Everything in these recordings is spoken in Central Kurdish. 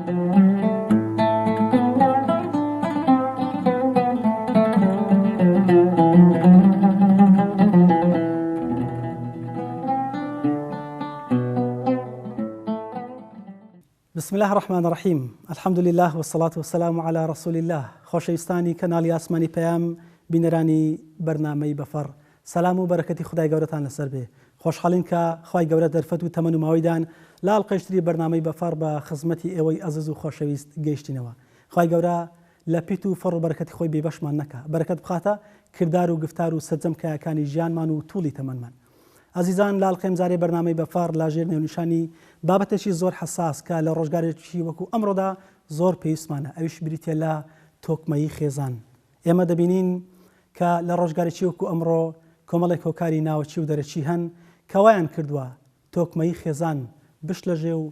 بسم الله الرحمن الرحیم. الحمد لله والصلاة والسلام على رسول الله. خۆشەویستانی کەناڵی ئاسمانی پەیام بینەرانی بەرنامەی بەفەڕ، سەلام و بەرەکەتی خودای گەورەتان لەسەر بێ. خۆشحاڵین کە خوای گەورە دەرفەت و تەمەن و ماوەیدان لە ئاڵقەیشتری بەرنامەی بەفەڕ بە خزمەتی ئێوەی ئەزیز و خۆشەویست گەیشتینەوە. خوای گەورە لە پیت و فەڕ و بەرەکەتی خۆی بێبەشمان نەکا، بەرەکەت بخاتە کردار و گفتار و سەرجەمکایەکانی ژیانمان و تووڵی تەمەنمان. عزیزان، لاڵقەی ئەمجارێ بەرنامەی بەفەڕ لاژێر نێونیشانی بابەتێکی زۆر حساس کە لە ڕۆژگارێکی وەکو ئەمڕۆدا زۆر پێویستمانە، ئەویش بریتە لە تۆکمەیی خێزان. ئێمە دەبینین کە لە ڕۆژگارێکی وەکو ئەمڕۆ کۆمەڵێک هۆکاری ناوەچی و دەرەچی هەن کەوایان کردووە تۆکمەیی خێزان بش لە ژێ و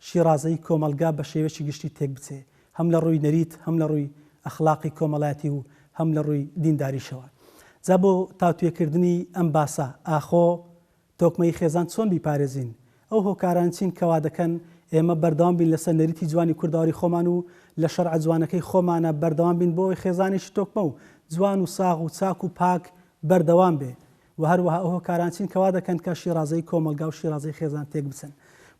شیرازەی کۆمەلگا بە شێوەیەکی گشتی تێک بچێ، هەم لە ڕووی نەریت، هەم لە ڕووی ئەخلاقی کۆمەڵایەتی و هەم لە ڕووی دینداریشەوە. جا بۆ تاوتوێکردنی ئەم باسە ئاخۆ تۆکمەی خێزان چۆن بیپارێزین؟ ئەو هۆکاران چین کەوا دەکەن ئێمە بەردەوام بین لەسەر نەریتی جوانی کورداواری خۆمان و لە شەرع جوانەکەی خۆمانە بەردەوام بین بۆ ئەوەی خێزانێکی تۆکمە و جوان و ساغ و چاک و پاک بەردەوام بێ، و هەروەها ئەو هۆکاران چین کەوا دەکەن کە شیرازەی کۆمەلگا و شیرازەی خێزان تێک بچن.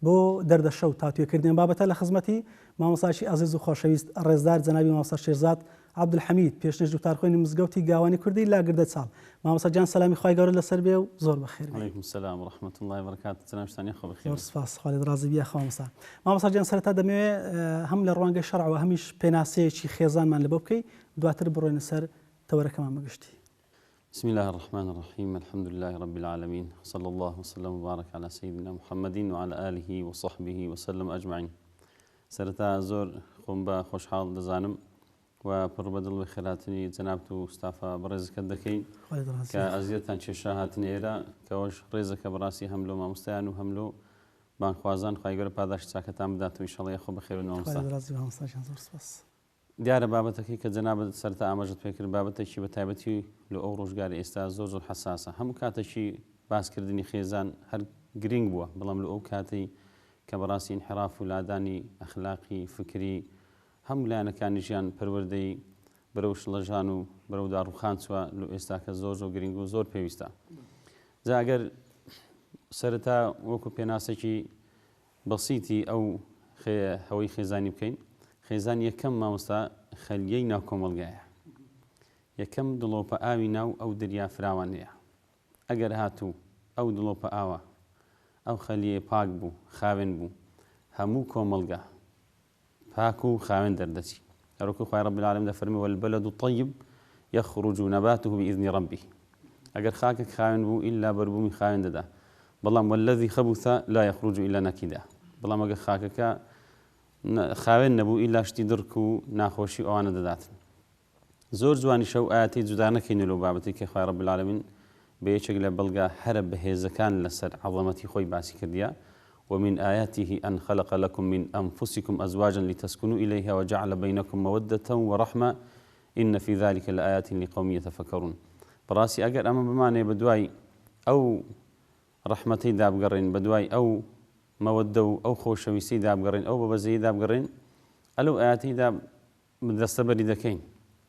بۆ دەردەشە و تاوتوێکردن بابەتە لە خزمەتی مامۆستاشی ئازیز و خۆشەویست ڕێزدار جەنابی مامۆستا شێرزاد عەبدولحەمید، پێشنەژ وتارخوێنی مزگەوتی گاوانی کوردی لاگردە چاڵ. مامۆستا جان سەلامی خوای گەورە لەسەر بێ و زۆر بەخێر. عەلەیکم سەلام و ڕەحمەتوڵڵاهی و بەرەکاتوه. جەناب خۆ بەخێر. زۆر سپاس، خاڵێد ڕازی بیا خۆمەستا. مامۆستا جان سەرەتا دەمەوێت هەم لە ڕوانگەی شەرعەوە هەمیش پێناسەیەکی خێزانمان لەبەر بکەی، دواتر بڕۆینە سەر تەوەرەکەمان بەگشتی. بسم الله الرحمن الرحيم. الحمد لله رب العالمين، صلى الله وسلم وبارك على سيدنا محمد وعلى آله وصحبه وسلم أجمعين. سرتا زۆر خۆم بە خۆشحاڵ دەزانم و پڕ بەدڵ بە خێراتنی جەنابت و ستافا بەڕێزەکەت دەکەین کە ئەزیەتان کێشا هاتن ئێرە، کەەوەش ڕێزەکە بەڕاستی هەم لۆ مامۆستایان و هەم لۆ بانخوازان خوای گەورە پاداشتی چاکەتان بداتەوە ئینشەڵڵا. خۆ بەخێر و مامۆستا. دیارە بابەتەکەی کە جەنابەت سەرتا ئاماژەت پێکرد بابەتێکی بە تایبەتی لە ئەو ڕۆژگاری ئێستا زۆر زۆر حساسە. هەموو کاتێکی باسکردنی خێزان هەر گرنگ بووە، بەڵام لە ئەو کاتەی کە بەڕاستی انحراف و لادانی ئەخلاقی فکری هەموو لایەنەکانی ژیان پەروەردەی بەرەو شڵەژان و بەرەو داڕوخان چووە لە ئێستاکە زۆر زۆر گرنگ و زۆر پێویستە. جا ئەگەر سەرەتا وەکو پێناسێکی بەسیتی ئەو هەوەی خێزانی بکەین، خێزان یەکەم مامۆستا خەلیەی ناو کۆمەلگایە، یەکەم دڵۆپە ئاوی ناو ئەو دەریا فراوانەیە. ئەگەر هاتوو ئەو دڵۆپە ئاوە ئەو خەلیە پاک بوو، خاوێن بوو، هەموو کۆمەلگا پاک و خاوێن دەردەچی. هەروەکو خوای ڕەبی العالەمین دەفەرمێ وەلبەلەدو الطەیب یەخڕوج نەباتوه بئیذنی ڕەبیه. ئەگەر خاکێک خاوێن بوو ئیلا بەربوومی خاوێن دەدا، بەڵام وەلەذی خەبوثە لا یەخڕوج ئیلا نەکیدا. بەڵام ئەگەر خاکەکە خاوێن نەبوو ئیلا شتی درک و ناخۆشی ئەوانە دەداتن. زۆر جوانی شەو ئاەتی جودا نەکەین لەو بابەتی کە خوای ڕەبی العالەمین بە یەکێک لە بەڵگا هەرە بەهێزەکان لەسەر عەظەمەتی خۆی باسی کردیە. ومن آياته أن خلق لكم من أنفسكم أزواجا لتسكنوا إليها وجعل بينكم مودة ورحمة إن في ذلك لآيات لقوم يتفكرون. براسي أجر أما بمعنى بدواي أو رحمتي داب قرين، بدواي أو مودة أو خوشويسي داب قرين، أو ببزي داب قرين، ألو آياتي داب مدستبري دكين.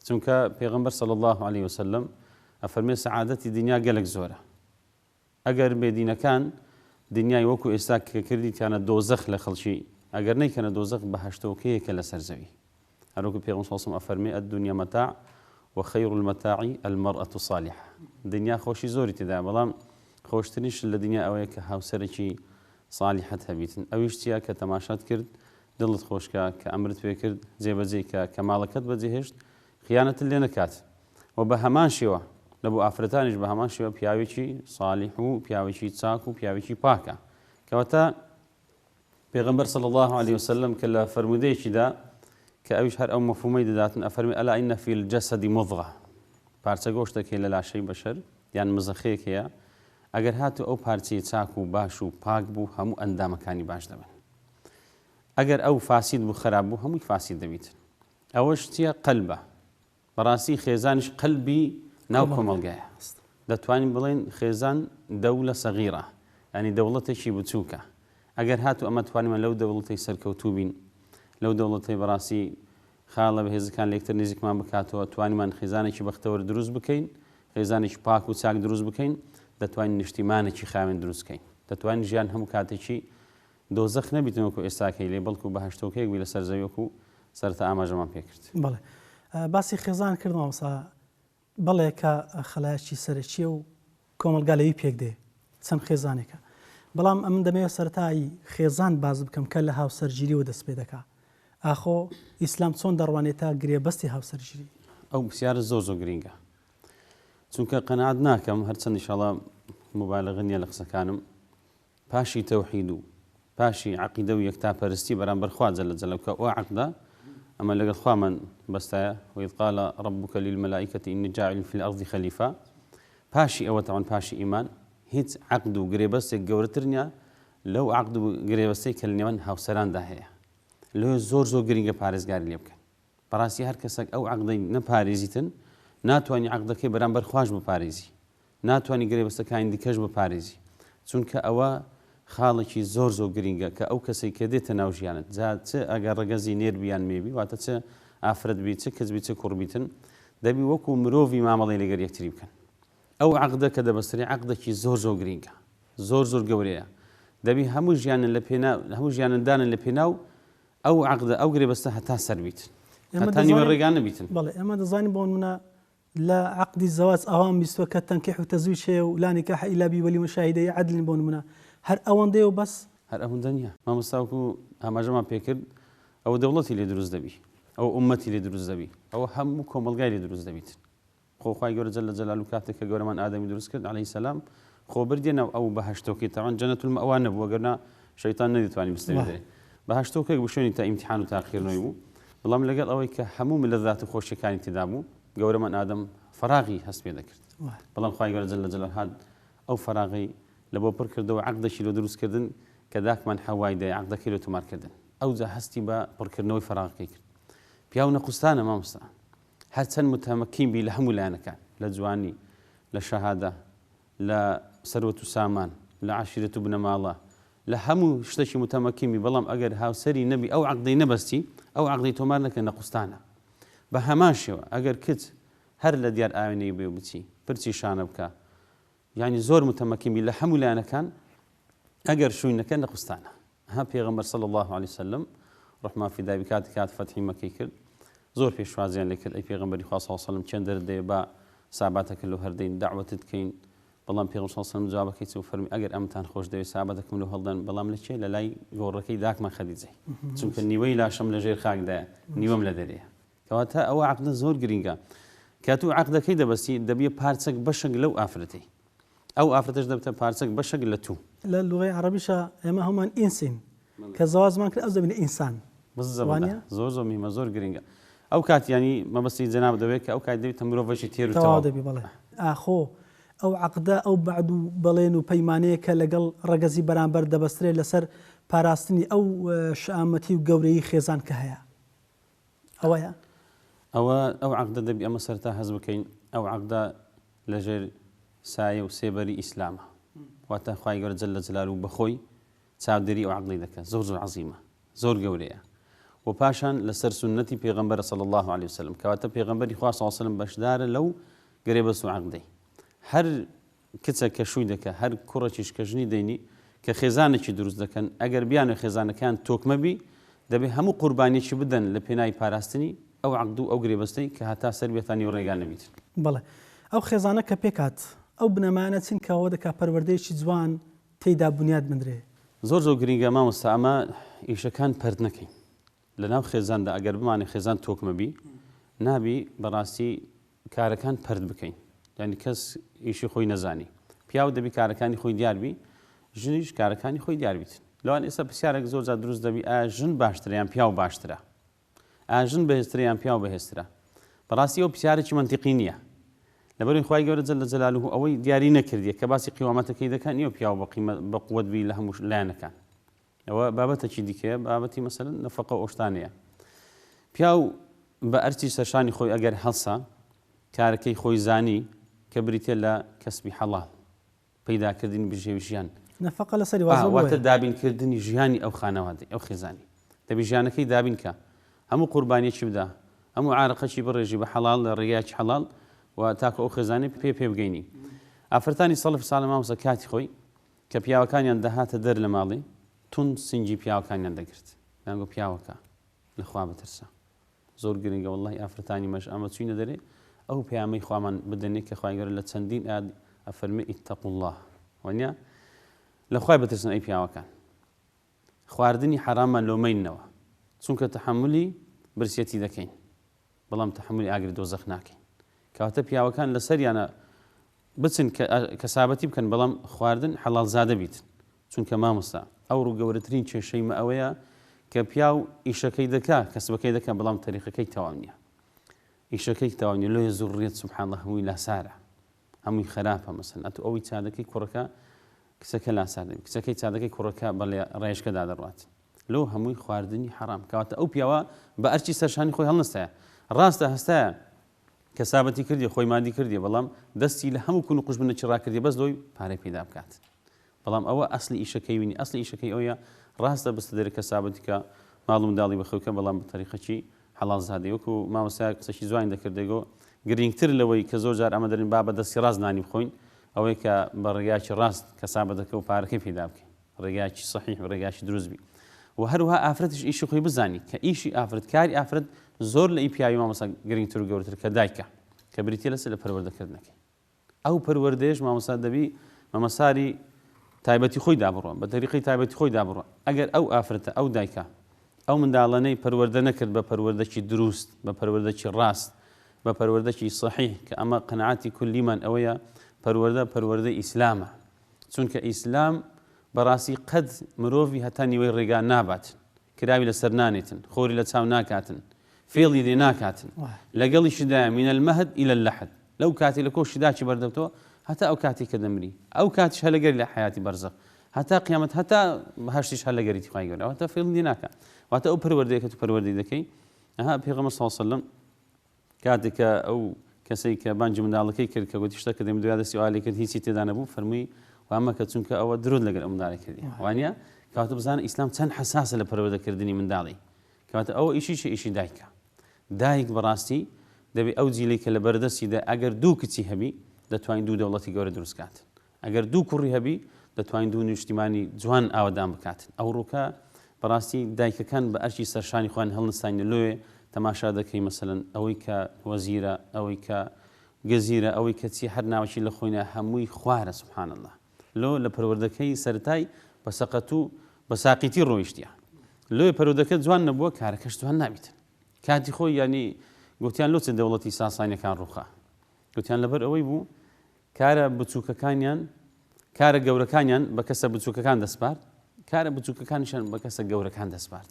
چونك پیغمبر صلى الله عليه وسلم أفرمي سعادتي دنيا قلق زورة. أجر بدين كان دنیای وەکو ئێستا کە کردیتیانە دۆزەخ لە خەڵکی، ئەگەر نەیکەنە دۆزەخ بەهەشتەوەکەیەکە لە سەرزەوی. هەروەکو پێغەمبەر صلی الله علیه و سلم ئەفەرمێ الدنیا متاع وخير المتاع المرأة الصالحة. دنیا خۆشی زۆری تێدا، بەڵام خۆشترینش لە دنیا ئەوەیە کە هاوسەرێکی صالحەت هەبیتن. ئەویش چیە کە تەماشات کرد دڵت خۆشکە، کە ئەمرت پێ کرد جێبەجێ کە ماڵەکەت بەجێهێشت خیانەتت لێ نەکات. و بە هەمان شێوە لە بۆ ئافرەتانیش بە هەمان شێوە پیاوێکی صالح و پیاوێکی چاک و پیاوێکی پاکە. کەواتە پێغەمبەر صلی الله عليه وسلم کە لە فەرمودەیەکیدا کە ئەویش هەر ئەو مەفهومەی دەداتن ئەفەرمێ ئەلا ئین فی الجەسەد مضغە، پارچە گۆشتێکی لە لاشەی بەشەر یان مزەخەیەک هەیە، ئەگەر هاتو ئەو پارچەی چاک و باش و پاک بوو هەموو ئەندامەکانی باش دەبن. ئەگەر ئەو فاسید بوو خراپ بوو هەمووی فاسید دەبیتن. ئەوەش چیە؟ قەلبە. بەڕاستی خێزانیش قەلبی ناو کۆمەلگایە. دەتوانین بڵێن خێزان دەولە سەغیرە، ینی دەوڵەتێکی بچووکە. ئەگەر هاتو ئەمە توانیمان لەو دەوڵەتەی سەرکەوتوو بین لەو دەوڵەتەی بەڕاستی خاڵە بەهێزەکان لێکتر نزیکمان بکاتەوە توانیمان خێزانێکی بەختەوەر دروست بکەین خێزانێکی پاک و چاک دروست بکەین دەتوانین نیشتیمانێکی خاوێن دروستکەین دەتوانین ژیان هەموو کاتێکی دۆزەخ نەبیتن وەکو ئێستاکەی لێ بەڵکو بەهەشتۆکەیەک بی لەسەر زەوی وەکو سەرەتا ئاماژەمان پێکرد. بەڵێ باسی خێزان کردمەوە سا بەڵێ کە خەلایەکی سەرچیە و کۆمەلگالەوی پێک دێ چەند خێزانێکە بەڵام ئەمن دەمەوێت سەرەتایی خێزان باز بکەم کە لە هاوسەرگیریەوە دەست پێ دەکات ئاخۆ ئیسلام چۆن دەڕوانێتە گرێبەستی هاوسەرگیری ئەو پرسیارە زۆر گرینگە چونکە قەناعەت ناکەم هەرچەند ئینشاڵڵا مبالغە نییە لە قسەکانم پاشی تەوحید و پاشی عەقیدە و یەکتاپەرستی بەرامبەر خوا جەل جەلالەهو کە ئەو عەقدە ئەمە لەگەڵ خوامان بەستایە وإذ قال ربك للملائكة إني جاعل في الأرض خليفة پاشی ئەوە تاوان پاشی ئیمان هیچ عەقد و گرێبەستێک گەورەتر نییە لەو عەقد و گرێبەستەی کە لە نێوان هاوسەراندا هەیە لەوێ زۆر گرینگە پارێزگاری لێ بکەن بەڕاستی هەر کەسێک ئەو عەقدەی نەپارێزیتن ناتوانانی عەقدەکەی بەرامبەر خوش بپارێزی ناتوانانی گرێبەستەکانی دیکەش بپارێزی چونکە ئەوە خاڵێکی زۆر گرینگە کە ئەو کەسێک کە دێتە ناو ژیانت جا چ ئەگەر ڕەگەزی نێربیان مێبی واتە چ ئافرەت بی چ کەس بی چ کوڕبیتن دەبی وەکو مرۆڤی مامەڵەی لەگەر یەکتری بکەن ئەو عەقدە کە دەبەستری عەقدێکی زۆر گرینگە زۆر گەورەیە دەبی هەموو ژیانندانن لە پێناو ئەو عەقدە ئەو گرێبەستە هەتا سەر بیتن هەتا نیوە ڕێگان نەبیتن. بەڵێ ئێمە دەزانین بۆ منە لە عەقدی زەواج ئەوان بیستوە کە تەنکیح و تەزویج هەیە و لا نیکاح ئیلا بوەلی مشاهیدەی عەدلین بۆ منە هەر ئەوەندەیە و بەس هەر ئەوەندە نییە مامۆستاوەکو ئاماژەمان پێکرد ئەوە دەوڵەتی لێ دروست دەبی ئەو ئومەتی لێ دروست دەبی ئەوە هەموو کۆمەلگای لێ دروست دەبیت خۆخوای گەورە جەل جەلالەهو کاتێک کە گەورەمان ئادەمی دروست کرد عەلەیهی سەلام خۆ بردێنە ئەو بەهەشتۆکەی تاوان جەنەت المەئوا نەبووە گەرنا شەیتان نەدەتوانی بستێنێت بەهەشتۆکەیەک بوو شوێنی تا ئیمتیحان و تاخیرنەوەی بوو بەڵام لەگەڵ ئەوەی کە هەموو ملەذات و خۆشیەکانی تێدا بوو گەورەمان ئادەم فەراغی هەست پێ دەکرد بەڵام خوای گەورە جەل جەلالەهو هات ئەو فەراغی لە بۆ پڕ کردەوە عەقدێکی لە دروستکردن کە داکمان حەوای دەیە عەقدەکەی لە تۆمارکردن ئەوجا هەستی بە پڕکردنەوەی فەراغەکەی کرد پیا و نەقوستانە مامۆستا هەر چەند متەمەکین بی لە هەموو لایەنەکان لە جوانی لە شەهادە لە سەروەت و سامان لە عەشیرەت و بنەماڵە لە هەموو شتێکی متەمەکین بی بەڵام ئەگەر هاوسەری نەبی ئەو عەقدەی نەبەستی ئەو عەقدەی تۆمار نەکە نەقوستانە بە هەمان شێوە ئەگەر کچ هەر لە دیار ئاوێنەی بێ و بچی پرچی شانە بکە یعنی زۆر متەمەکین بی لە هەموو لایەنەکان ئەگەر شووینەکە نەقوستانە ها پێغەمبەر صلی الله عليه وسلم ڕحمان فیدای بی کات فەتحی مەکەی کرد زۆر پێشوازیان لێ کرد ئەی پێغەمبەری خوا صلی الله عليه وسلم چەند دەردەیە بە ساباتەکە لەو هەردەین دعوەتت کەین بەڵام پێغەمبەر صلی الله عليه وسلم جوابەکەی چ و فەرمی ئەگەر ئەمتان خۆش دەوێت ساباتەکەم لەو هەڵدەن بەڵام لە چێ لە لای گۆڕەکەی داکمان خەدیجەی چونکە نیوەی لاشەم لە ژێر خاکدایە نیوەم لە دەرەیە کەواتە ئەوە عەقدە زۆر گرینگە کە تو عەقدەکەی دەبەستی دەبیە پارچەک بەشێک لەو ئافرەتەی ئەو ئافرەتەش دەبێتە پارچەک بەشێک لە تو لە لوغەی عەرەبیشە ئێمە هەمان ئینسین کە زەواجمان کرد ئەو دەبینە ئینسان زۆر میمە زۆر گرینگە ئەو کات ینی مەبەستی جەناب دەوێت کە ئەو کات دەبێتە مرۆڤێکی تێر و تەواو دەبی بەڵێ ئاخۆ ئەو عەقدە ئەو بەعد و بەڵێن و پەیمانەیە کە لەگەڵ ڕەگەزی بەرامبەر دەبەسترێت لەسەر پاراستنی ئەو شەئامەتی و گەورەی خێزان کە هەیە ئەوەیە ئەو عەقدە دەبی ئەمە سەرتا هەز بکەین ئەو عەقدە لەژێر سایە و سێبەری ئیسلامە واتە خوای گەورە جەل جەلالەهو بەخۆی چاودێری ئەو عەقدەی دەکات زۆر عەزیمە زۆر گەورەیە و پاشان لەسەر سنەتی پێغەمبەر صلی الله عليه وسلم کەواتە پێغەمبەری خوا صلی الله عليه وسلم بەشدارە لەو گرێبەست و عەقدەی هەر کچێک کە شووی دەکە هەر کوڕێکیش کە ژنی دەینی کە خێزانێکی دروست دەکەن ئەگەر بیانە خێزانەکان تۆکمە بی دەبێت هەموو قوربانیێکی بدەن لە پێناوی پاراستنی ئەو عەقد و ئەو گرێبەستەی کە هەتا سەر بێتانی و ڕێگان نەبیت. بەڵێ ئەو خێزانە کە پێکات ئەو بنەمانە چین کەەوە دەکات پەروەردەیەکی جوان تێیدا بنیاد بنرێ زۆر گرینگە مامۆستا ئەمە ئیشەکان پەرد نەکەین لەناو خێزاندا ئەگەر بمانێ خێزان تۆکمە بی نابی بەڕاستی کارەکان پەرد بکەین یعنی کەس ئیشی خۆی نەزانی پیاو دەبی کارەکانی خۆی دیاربی ژنیش کارەکانی خۆی دیاربیت لەوان ئێستا پرسیارێک زۆر جار دروست دەبی ئایا ژن باشترە یان پیاو باشترە ئایا ژن بەهێزترە یان پیاو بەهێزترە بەڕاستی ئەو پرسیارێکی منتیقی نییە لەبەرەوەی خوای گەورە جەل جەلالەهو ئەوەی دیاری نەکردیە کە باسی قیامەتەکەی دەکات نییە پیاو بە قووەت بی لە هەموو لایەنەکان ئەوە بابەتێکی دیکەیە بابەتی مەسەلەن نەفەقە و ئۆشتانەیە پیاو بە ئەرچی سەرشانی خۆی ئەگەر هەڵسا کارەکەی خۆی زانی کە بریتێ لە کەسبی حەڵال پەیداکردنی بژێوی ژیان نەفەقە لەسەری واتە دابینکردنی ژیانی ئەو خانەوادەی ئەو خێزانی دەبی ژیانەکەی دابینکە هەموو قوربانیەکی بدا هەموو عارقەکی بڕێژی بە حەڵال لە ڕێگایکی حەڵال و تاکە ئەو خێزانەی پێ بگەینی. ئافرەتانی سەڵف ساڵە مامۆستا کاتی خۆی کە پیاوەکانیان دەهاتە دەر لە ماڵی تون سنگی پیاوەکانیان دەگرت یانگۆ پیاوەکە لەخوا بترسە زۆر گرنگە وەڵڵاهی ئافرەتانی مەش ئەمە چوینە دەرێ ئەو پەیامەی خوامان بدەنێت کە خوای گەورە لە چەندین ئاەت ئەفەرمێ ئیتەقوا الله وانیا لە خوای بترسن ئەی پیاوەکان خواردنی حراممان لۆمەینەوە چونکە تەحەمولی برسێتی دەکەین بەڵام تەحەمولی ئاگری دۆزەخ ناکەین کەواتە پیاوەکان لەسەریانە بچن کەسابەتی بکەن بەڵام خواردن حەڵال زادە بیت چونکە مامۆستا ئەو ڕووگەورەترین کێشەی ئەوەیە کە پیاو ئیشەکەی دەکا کەسبەکەی دەکە بەڵام تەریقەکەی تەواو نییە ئیشەکەی تەواو نیە لۆیە زوڕێت سوبحان الله هەمووی لاسارە هەمووی خراپە مەسەن ئەتو ئەوەی چادەکەی کوڕەکە کچەکە لاسار دەبێت کچەکەی چادەکەی کوڕەکە بەڵێ ڕێژکەدا دەڕوات لۆ هەمووی خواردنی حرام کەواتە ئەو پیاوە بە ئەرچی سەرشانی خۆی هەڵنەستایە ڕاستە هەستایە کەسابەتی کردی خۆی مادی کردی بەڵام دەستی لە هەموو کون و قوش بنە چڕا کردی بەس لۆی پارەی پێدا بکات بەڵام ئەوە ئەسلی ئیشەکەی وینی ئەسلی ئیشەکەی ئەوەیە ڕاستە بستە دەرێ کەسابەتی کە ماڵ و منداڵی بەخۆکە بەڵام بە تەریقەکی حەڵال زادەی وەکو مامۆستا قسەی جوان دەکردێگۆ گرنگتر لەوەی کە زۆر جار ئەمە دەرین با بە دەستی ڕاست نانی بخۆین ئەوەی کە بە ڕێگاکی ڕاست کەسابەتەکە و پارەکەی پێدا بکەین ڕێگاکی صحیح و ڕێگاکی دروست بی و هەروها ئافرەتیش ئیشی خۆی بزانی کە ئیشی ئافرەت کاری ئافرەت زۆر لە ئی پیاوی مامۆستا گرنگتر و گەورەتر کە دایکە کە بریتە لەسەر لە پەروەردەکردنەکەی ئەو پەروەردەیەش مامۆستا دەبی مەمەساری تایبەتی خۆی دابڕۆ بە تەریقی تایبەتی خۆی دابڕۆ ئەگەر ئەو ئافرەتە ئەو دایکە ئەو منداڵانەی پەروەردە نەکرد بە پەروەردەکی دروست بە پەروەردەکی ڕاست بە پەروەردەکی صحیح کە ئەمە قەنەعاتی کولیمان ئەوەیە پەروەردەی ئیسلامە چونکە ئیسلام بەڕاستی قەد مرۆڤی هەتا نیوەی ڕێگا نابات کراوی لەسەر نانێتن خۆری لە چاو ناکاتن فێڵی لێ ناکاتن لەگەڵیشدا من المەهد إلى اللحد لەو کاتی لە کۆشیداچی بەردەوتەوە هەتا ئەو کاتی کە دەمری ئەو کاتیش هەلەگەری لە حیاتی بەرزەخ هەتا قیامەت هەتا بەهەشتیش هەلەگەریتی خوای گەورە ئەوەتە فێڵی ناکات واتە ئەو پەروەردەیە کە تو پەروەردەی دەکەی ئەها پێغەمبەر صلی الله علیه وسلم کاتێک کە ئەو کەسەی کە بانگی منداڵەکەی کرد کە گوتی شتەکە دەم دوای دەستی ئالی کرد هیچی تێدا نەبوو فەرمووی وامە کە چونکە ئەوە درود لەگەڵ ئەو منداڵی کردی وانە کەواتە بزانە ئیسلام چەند حساسە لە پەروەردەکردنی منداڵی کەواتە ئەوە ئیشیشە ئیشی دایکە دایک بەڕاستی دەبێت ئەو جیلەی کە لە بەردەستیدا ئەگەر دوو کچی هەبی دەتوانین دوو دەوڵەتی گەورە دروست کاتن ئەگەر دوو کوڕی هەبی دەتوانین دوو نیشتیمانی جوان ئاوەدان بکاتن ئەو ڕووکە بەڕاستی دایکەکان بە ئەرچی سەرشانی خوان هەڵنستانە لۆیە تەماشا دەکەی مەسەلەن ئەوەی کە وەزیرە ئەوەی کە گەزیرە ئەوەی کە چی هەر ناوەکی لە خۆینە هەمووی خوارە سبحان الله لۆ لە پەروەردەکەی سەرەتای بە سەقەت و بە ساقیتی ڕۆیشتیە لۆی پەروەردەکە جوان نەبووە کارەکەش جوان نابیتن کاتی خۆی ینی گوتیان لۆ چەند دەوڵەتی ساسانیەکان ڕووخا گوتیان لەبەر ئەوەی بوو کارە بچووکەکانیان کارە گەورەکانیان بە کەسە بچووکەکان دەسپارد کارە بچووکەکانیشان بە کەسە گەورەکان دەسپارد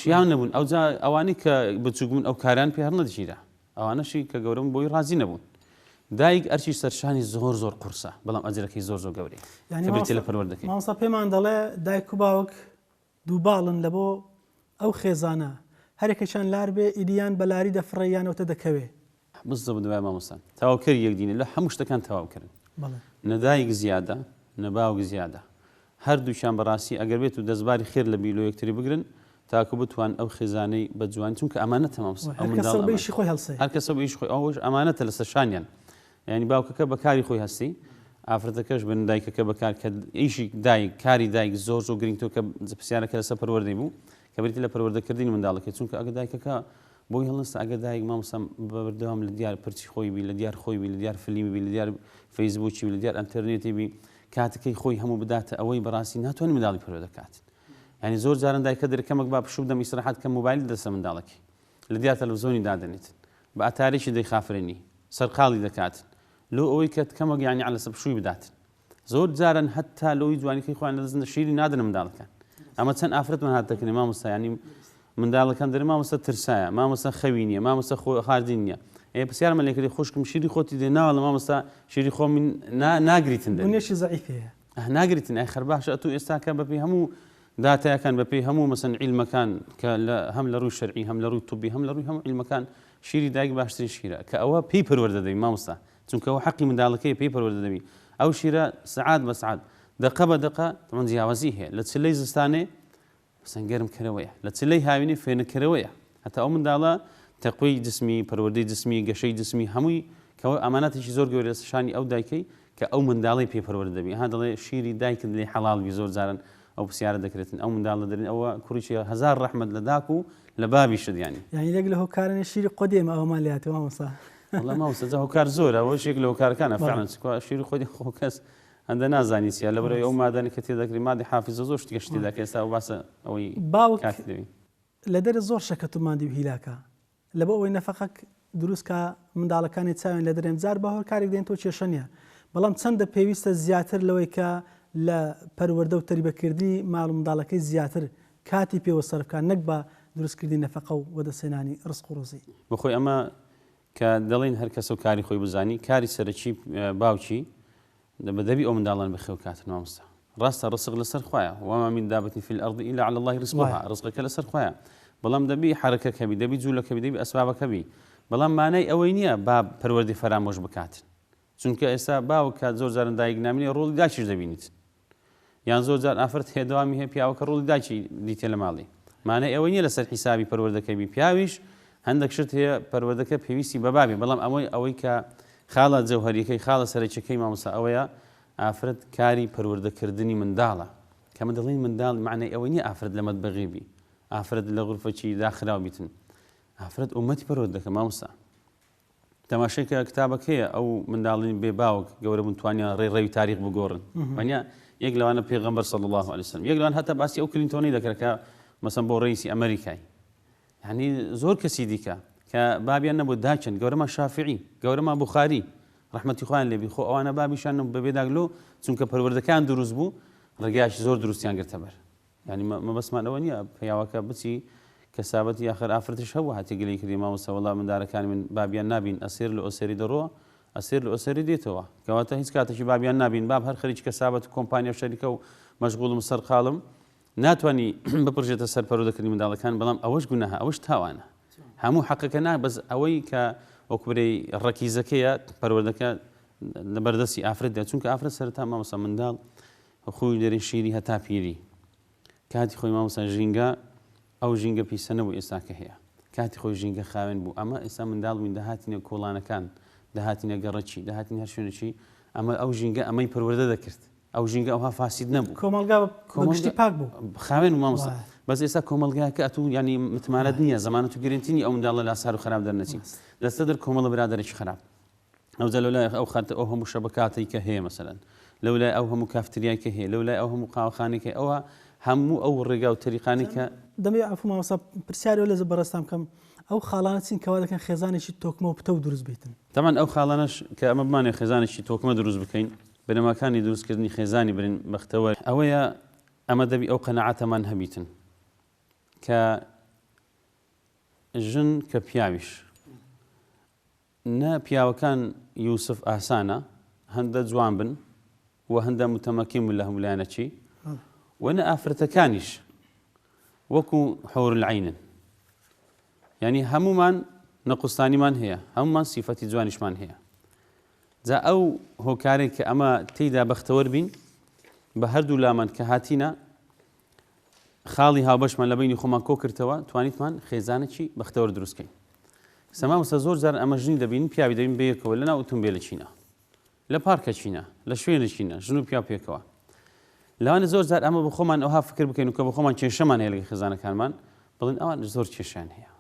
شیاو نەبوون ئەوجا ئەوانەی کە بچووک بوون ئەو کاران پێ هەر نەدەژیرا ئەوانەشی کە گەورەم بۆی ڕازی نەبوون دایک ئەرچی سەرشانی زۆر قورسە بەڵام ئەجرەکەی زۆر گەورەی کە بێتێ لە پەروەردەکەی مامۆستا پێمان دەڵێ دایک و باوک دوو باڵن لە بۆ ئەو خێزانە هەرێکەشان لار بێ ئیدیان بە لاری دەفڕێیانەوەتە دەکەوێ بزە دوای مامۆستان تەواوکەری یەکدینە لە هەموو شتەکان تەواوکردن نەدایک زیادە نەباوک زیادە هەردووشان بەڕاستی ئەگەر بێت و دەستباری خێر لە بیلۆ یەکتری بگرن تاکو بتوان ئەو خێزانەی بە جوان چونکە ئەمانەتە مامۆستا هەر کەسە بە ئیشی خۆی ئەوش ئەمانەتە لە سەرشانیان ینی باوکەکە بەکاری خۆی هەستی ئافرەتەکەش بن دایکەکە بەکار کە ئیشی دایک کاری دایک زۆر گرنگتۆ کە پرسیارەکە لەسەر پەروەردەی بوو کە بریتی لە پەروەردەکردنی منداڵەکەی چونکە ئەگە دایکەکە بۆی هەڵنستا ئەگە دایک مامۆستا بەردەوام لە دیار پرچی خۆی بی لە دیار خۆی بی لە دیار فیلمی بی لە دیار فەیسبووکی بی لە دیار ئەنتەرنێتی بی کاتەکەی خۆی هەموو بداتە ئەوەی بەڕاستی ناتوانێت منداڵی پەروەردە بکات ینی زۆر جاران دایکە دەرکەمەک با پشوو دەم ئیسراحەت کە موبایلی دەسە منداڵەکەی لە دیار تەلەڤیزۆنی دادەنێتن بە ئاتارێکی دەیخافرێنی سەرقاڵی دەکاتن لۆ ئەوەی کە کەمەک یانی عەلەسە پشووی بداتن زۆر جاران هەتا لۆی جوانیکەی خۆیان لەدەستن شیری نادەن منداڵەکان ئەمە چەند ئافرەتمان هاتەکەنێ مامۆستا ینی منداڵەکان دەرێ مامۆستا ترسایە مامۆستا خەوی نییە مامۆستا خواردین نییە پرسیارمە لێکردی خوشکم شیری خۆتی دێ ناوە لە مامۆستا شیری خۆ من ناگریتن دەنێشی زەعیفەیە ناگریتن ئەی خەرباشە ئەتوو ئێستاکە بەپێی هەموو داتایەکان بەپێی هەموو مەسەن عیلمەکان کە هەم لە ڕووی شەرعی هەم لە ڕووی توبی هەم لە ڕووی هەموو عیلمەکان شیری دایک باشترین شیرە کە ئەوە پێی پەروەردە دەبی مامۆستا چونکە ئەوە حەقی منداڵەکەی پێی پەروەردە دەبی ئەو شیرە سعات بە سعات دقە بە دقە طبعاً جیاوازی هەیە لە چلەی زستانێ سنگەرم کەرەوەیە لە چلەی هاوینی فێنەکەرەوەیە هەتا ئەو منداڵە تەقوی جسمی پەروەردەی جسمی گەشەی جسمی هەمووی کەەوە ئەمانەتێکی زۆر گەورە شانی ئەو دایکەی کە ئەو منداڵی پێپەروەردە دەبی ها دەڵێ شیری دایکت لێ حەڵاڵبی زۆر جارن ئەو پرسیارە دەکرێتن ئەو منداڵە دەرین ئەوە کوڕیی هەزار ڕەحمەت لە داک و لە بابی شت ینی یعنی لێک لە هۆکارانە شیری خۆدێمە ئەومان لاتەوە مامۆستا والله مامۆستا هۆکار زۆرە ئەوە شێک لە هۆکارەکانە فعلاً شیری خۆی خۆ کەس هەندە نازانی چیە لەبەرەوەی ئەو مادانی کە تێدەکری مادی حافیزە زۆر شتێک شتێدا کە ئێستا باسە ئەوەی باوک کاتی دەوی لە دەرە زۆر شەکەت و مادی و هیلاکە لەبە ئەوەی نەفەقەک دروستکە منداڵەکانی چاوێن لە دەرێن جار بە هۆکارێک دێن تۆ کێشە نیە بەڵام چەندە پێویستە زیاتر لەوەی کە لە پەروەردە و تەریبەکردی ماڵ منداڵەکەی زیاتر کاتی پێوە سەرفکان نەک بە دروستکردی نەفەقە و وەدەسێنانی ڕزق و ڕۆزی بەخۆی ئەمە کە دەڵێن هەر کەس و کاری خۆی بزانی کاری سەرەکی باوکی بەدەبی ئەو منداڵان بەخێو کاتن مامۆستا ڕاستە ڕزق لەسەر خوایە وما من دابة في الأرض إلا على الله رزقها ڕزقەکە لەسەر خوایە بەڵام دەبی حرەکەکە بی دەبی جوولەکە بی دەبی ئەسبابەکە بی بەڵام مانای ئەوەی نییە با پەروەردەی فەرامۆش بکاتن چونکە ئێستا باوک کات زۆر جارن دایک نامینێ ڕۆڵی داچیش دەبینیت یان زۆر جار ئافرەت هێدەوامی هەیە پیاوەکە ڕۆڵی داچی دیتێ لە ماڵی مانای ئەوەی نییە لەسەر حیسابی پەروەردەکەی بی پیاویش هەندێک شت هەیە پەروەردەکە پێویستی بە بابی بەڵام ئەوەی کە خاڵە جەوهەریەکەی خاڵە سەرەکیەکەی مامۆستا ئەوەیە ئافرەت کاری پەروەردەکردنی منداڵە کەمە دەڵێن منداڵ معنای ئەوەی نییە ئافرەت لە مەتبەغی بی ئافرەت لە غورفەکی داخراو بیتن ئافرەت ئومەتی پەروەردەکە مامۆستا تەماشەیکە کتابەک هەیە ئەو منداڵین بێ باوک گەورە بوون توانیان ڕێڕەوی تاریخ بگۆڕن وانیا یەک لەوانە پێغەمبەر صلی الله علیه وسلم یەک لەوان هەتا باسی ئەو کلینتۆنی دەکرێت کە مەسەن بۆ ڕئیسی ئەمریکای یعنی زۆر کەسی دیکە کە بابیان نەبوو داچن گەورەمان شافعی گەورەمان بوخاری ڕەحمەتی خوایان لێبی خۆ ئەوانە بابیشان بەبێ داگلۆ چونکە پەروەردەکان دروست بوو ڕێگایشی زۆر دروستیان گرتە بەر ینی مەبەستمان ئەوە نییە پیاوەکە بچی کەسابەتی یاخر ئافرەتش هەبوو هاتی گلەی کردی مامۆستا وەڵا منداڵەکانی من بابیان نابین ئەسێر لە ئۆسەری دەڕۆ ئەسێر لە ئۆسەری دێتەوە کەواتە هیچ کاتێکی بابیان نابین باب هەر خەریکی کەسابەت و کۆمپانیا شەریکە و مەشغوڵم سەر خاڵم ناتوانانی بپڕژێتە سەر پەروەردەکردنی منداڵەکان بەڵام ئەوەش گوناهە ئەوەش تاوانە هەموو حەقەکە نا بەس ئەوەی کە وەکوبرەی ڕەکیزەکەیە پەروەردەکە لە بەردەستی ئافرەت دێت چونکە ئافرەت سەرەتا مامۆستا منداڵ خۆی دەرێن شیری هەتا پیری کاتی خۆی مامۆستا ژینگە ئەو ژینگە پیسە نەبوو ئێستاکە هەیە کاتی خۆی ژینگە خاوێن بوو ئەمە ئێستا منداڵ بووین داهاتینە کۆڵانەکان داهاتینە گەڕەکی داهاتین هەر شوێنێکی ئەمە ئەو ژینگە ئەمەی پەروەردە دەکرد ئەو ژینگە ئەوها فاسید نەبوو کۆمەلگا بەگشتی پاک بوو خاوێن و مامۆستا بەس ئێستا کۆمەلگایەکە ئەتوو ینی متمانەت نییە زمانەت و گرنگتنی ئەو منداڵە لا سار و خراپ دەرنەچی دەستە دەر کۆمەڵە برادێکی خراپ ئەو جا لەولای ئەو خاتە ئەو هەموو شەبکاتی کە هەیە مەسەلەن لەولای ئەو هەموو کافتریای کە هەیە لەولای ئەو هەموو قاوەخانێکی ئەوە هەموو ئەو ڕێگا و تەریقانی کە دەمێ ئەفو مامۆستا پرسیارەوە لە بەڕێستام کەم ئەو خاڵانە چین کەوا دەکەن خێزانێکی تۆکمە و پتە و دروست بیتن تەمان ئەو خاڵانەش کە ئەمە بمانێ خێزانێکی تۆکمە دروست بکەین بنەماکانی دروستکردنی خێزانی برین بەختەوە ئەوەیە ئەمە دەبی ئەو قەنەعەتەمان هەبیتن کە ژن کە پیاویش نە پیاوەکان یوسف ئاسانە هەندە جوان بن و هەندە متەمەکین بن لە هەمولایەنەچی و نە ئافرەتەکانیش وەکو حور العینن یعنی هەمومان نەقوستانیمان هەیە هەمومان سیفەتی جوانیشمان هەیە جا ئەو هۆکارێک کە ئەمە تێیدا بەختەوەر بین بە هەردوو لامان کە هاتینە خاڵی هاوبەشمان لە بینی خۆمان کۆ کردەوە توانیتمان خێزانێکی بەختەوەر دروستکەین سەمامۆستا زۆر جار ئەمە ژنی دەبین پیاوی دەبین بەیەکەوە لەناو ئۆتۆمبیلە چینە لە پارکە چینە لە شوێنە چینە ژن و پیا پێکەوە لەوانە زۆر جار ئەمە بە خۆمان ئەوها فکر بکەین و کە بە خۆمان کێشەمان هەیە لەگەڵ خێزانەکانمان بڵین ئەوان زۆر کێشیان هەیە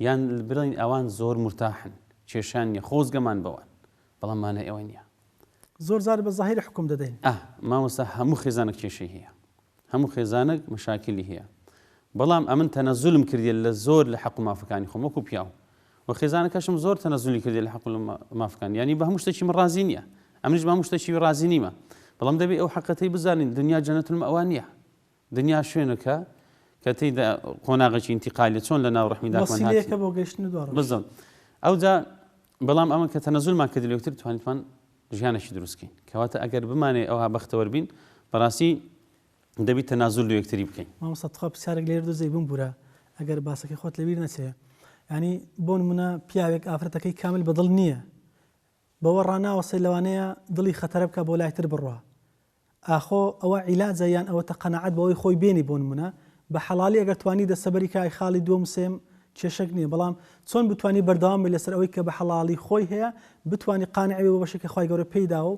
یان بڵین ئەوان زۆر مرتاحن کێشیان نییە خۆزگەمان بەوان بەڵام مانای ئەوە نییە زۆر جار بە زاهیر حکم دەدەین مامۆستا هەموو خێزانێک کێشەی هەیە هەموو خێزانێک مشاکلی هەیە بەڵام ئەمن تەنەزولم کردیە لە زۆر لە حەق و مافەکانی خۆم وەکو پیاو و خێزانەکەشم زۆر تەنەزولی کردی لە حەق و مافەکان یعنی بە هەموو شتێکی من ڕازی نییە ئەمنیش بە هەموو شتێکی ڕازی نیمە بەڵام دەبێت ئەو حەقەتەی بزانین دنیا جەنەت المەوا نییە دنیا شوێنەکە کە تێیدا قۆناغێکی ئینتیقالی چۆن لە ناو ڕەحمیداکمان وەسیلەیەکە بۆ گەیشتن دووەڕۆ بزن ئەوجا بەڵام ئەمە کە تەنەزولمان کردی لەوەتر توانیتمان ژیانێکی دروستکەین کەواتە ئەگەر بمانێ ئەوها بەختەوەر بین بەڕاستی دەبی تەنازول لە یەکتری بکەین مامۆستا تخوا پرسیارێک لێرە دۆزەی بمبورە ئەگەر باسەکەی خۆت لەبیر نەچێ ینی بۆ نمونە پیاوێک ئافرەتەکەی کامل بەدڵ نییە بەوە ڕناوەسەی لەوانەیە دڵی خەتەرە بکە بۆ لایتر بڕوە ئاخۆ ئەوە عیلاجە یان ئەوە تەقەنەعەت بەوەی خۆی بێنی بۆ نمونە بە حەڵالی ئەگەر توانی دەسەبەری کای خاڵی دووەم سێم کێشەک نییە، بەڵام چۆن بتوانی بەردەوام لەسەر ئەوەی کە بە حەڵالی خۆی هەیە بتوانی قانعی بە بەشێکی خوای گەورە پێیدا و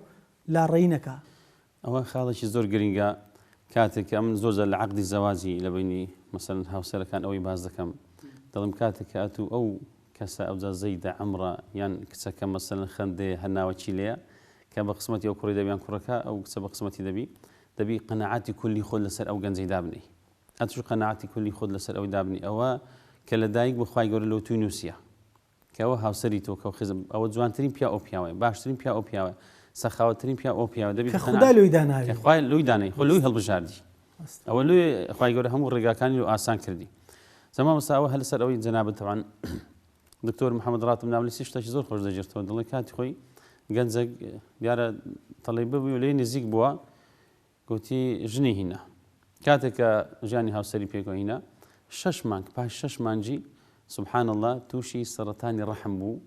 لا ڕێی نەکا. ئەوە خاڵێکی زۆر گرنگە کاتێک ئەم زۆر لە عەقدی زەواجی لە بینی مەسەڵەن هاوسەرەکان ئەوەی باز دەکەم دەڵم کاتێک کە ئەتوو ئەو کەسە ئەوجا زەیدە عەمڕە یان کچەکە مەسەڵەن خەندێ هەناوەچی لێیە کە بە قسمەتی ئەو کوڕی دەبیان کوڕەکە ئەو کچە بە قسمەتی دەبی قەناعەتی کولی خۆت لەسەر ئەو گەنجەی دابنی. ئەتوش قەناعەتی کولی خۆت لەسەر ئەوی دابنی ئەوە کە لە دایک بخوای گەورە لەو توی نووسە کە ئەوە هاوسەری تۆ کە خزم ئەوە جوانترین پیا ئەو پیاوە باشترین پیا ئەو پیاوە سەخاوەترین پیا ئەو پیاوە دەبی خدا لۆی داناوی خوای لۆی دانەی خۆ لۆی هەڵبژاردی ئەوە لۆی خوای گەورە هەموو ڕێگاکانی و ئاسان کردی. زەمان مەساوە هەل لەسەر ئەوەی جەنابەت تەوان دکتۆر محەممەد ڕاتم ناولیسی شتێکی زۆر خۆش دەگیرتەوە دڵی کاتی خۆی گەنجێک دیارە تەڵێ ببووی و لێ نزیک بووە گوتی ژنی هینە کاتێک کە ژیانی هاوسەری پێکەوە هینە 6 مانگ پاش 6 مانجی سبحان الله تووشی سەرەتانی ڕەحم بوو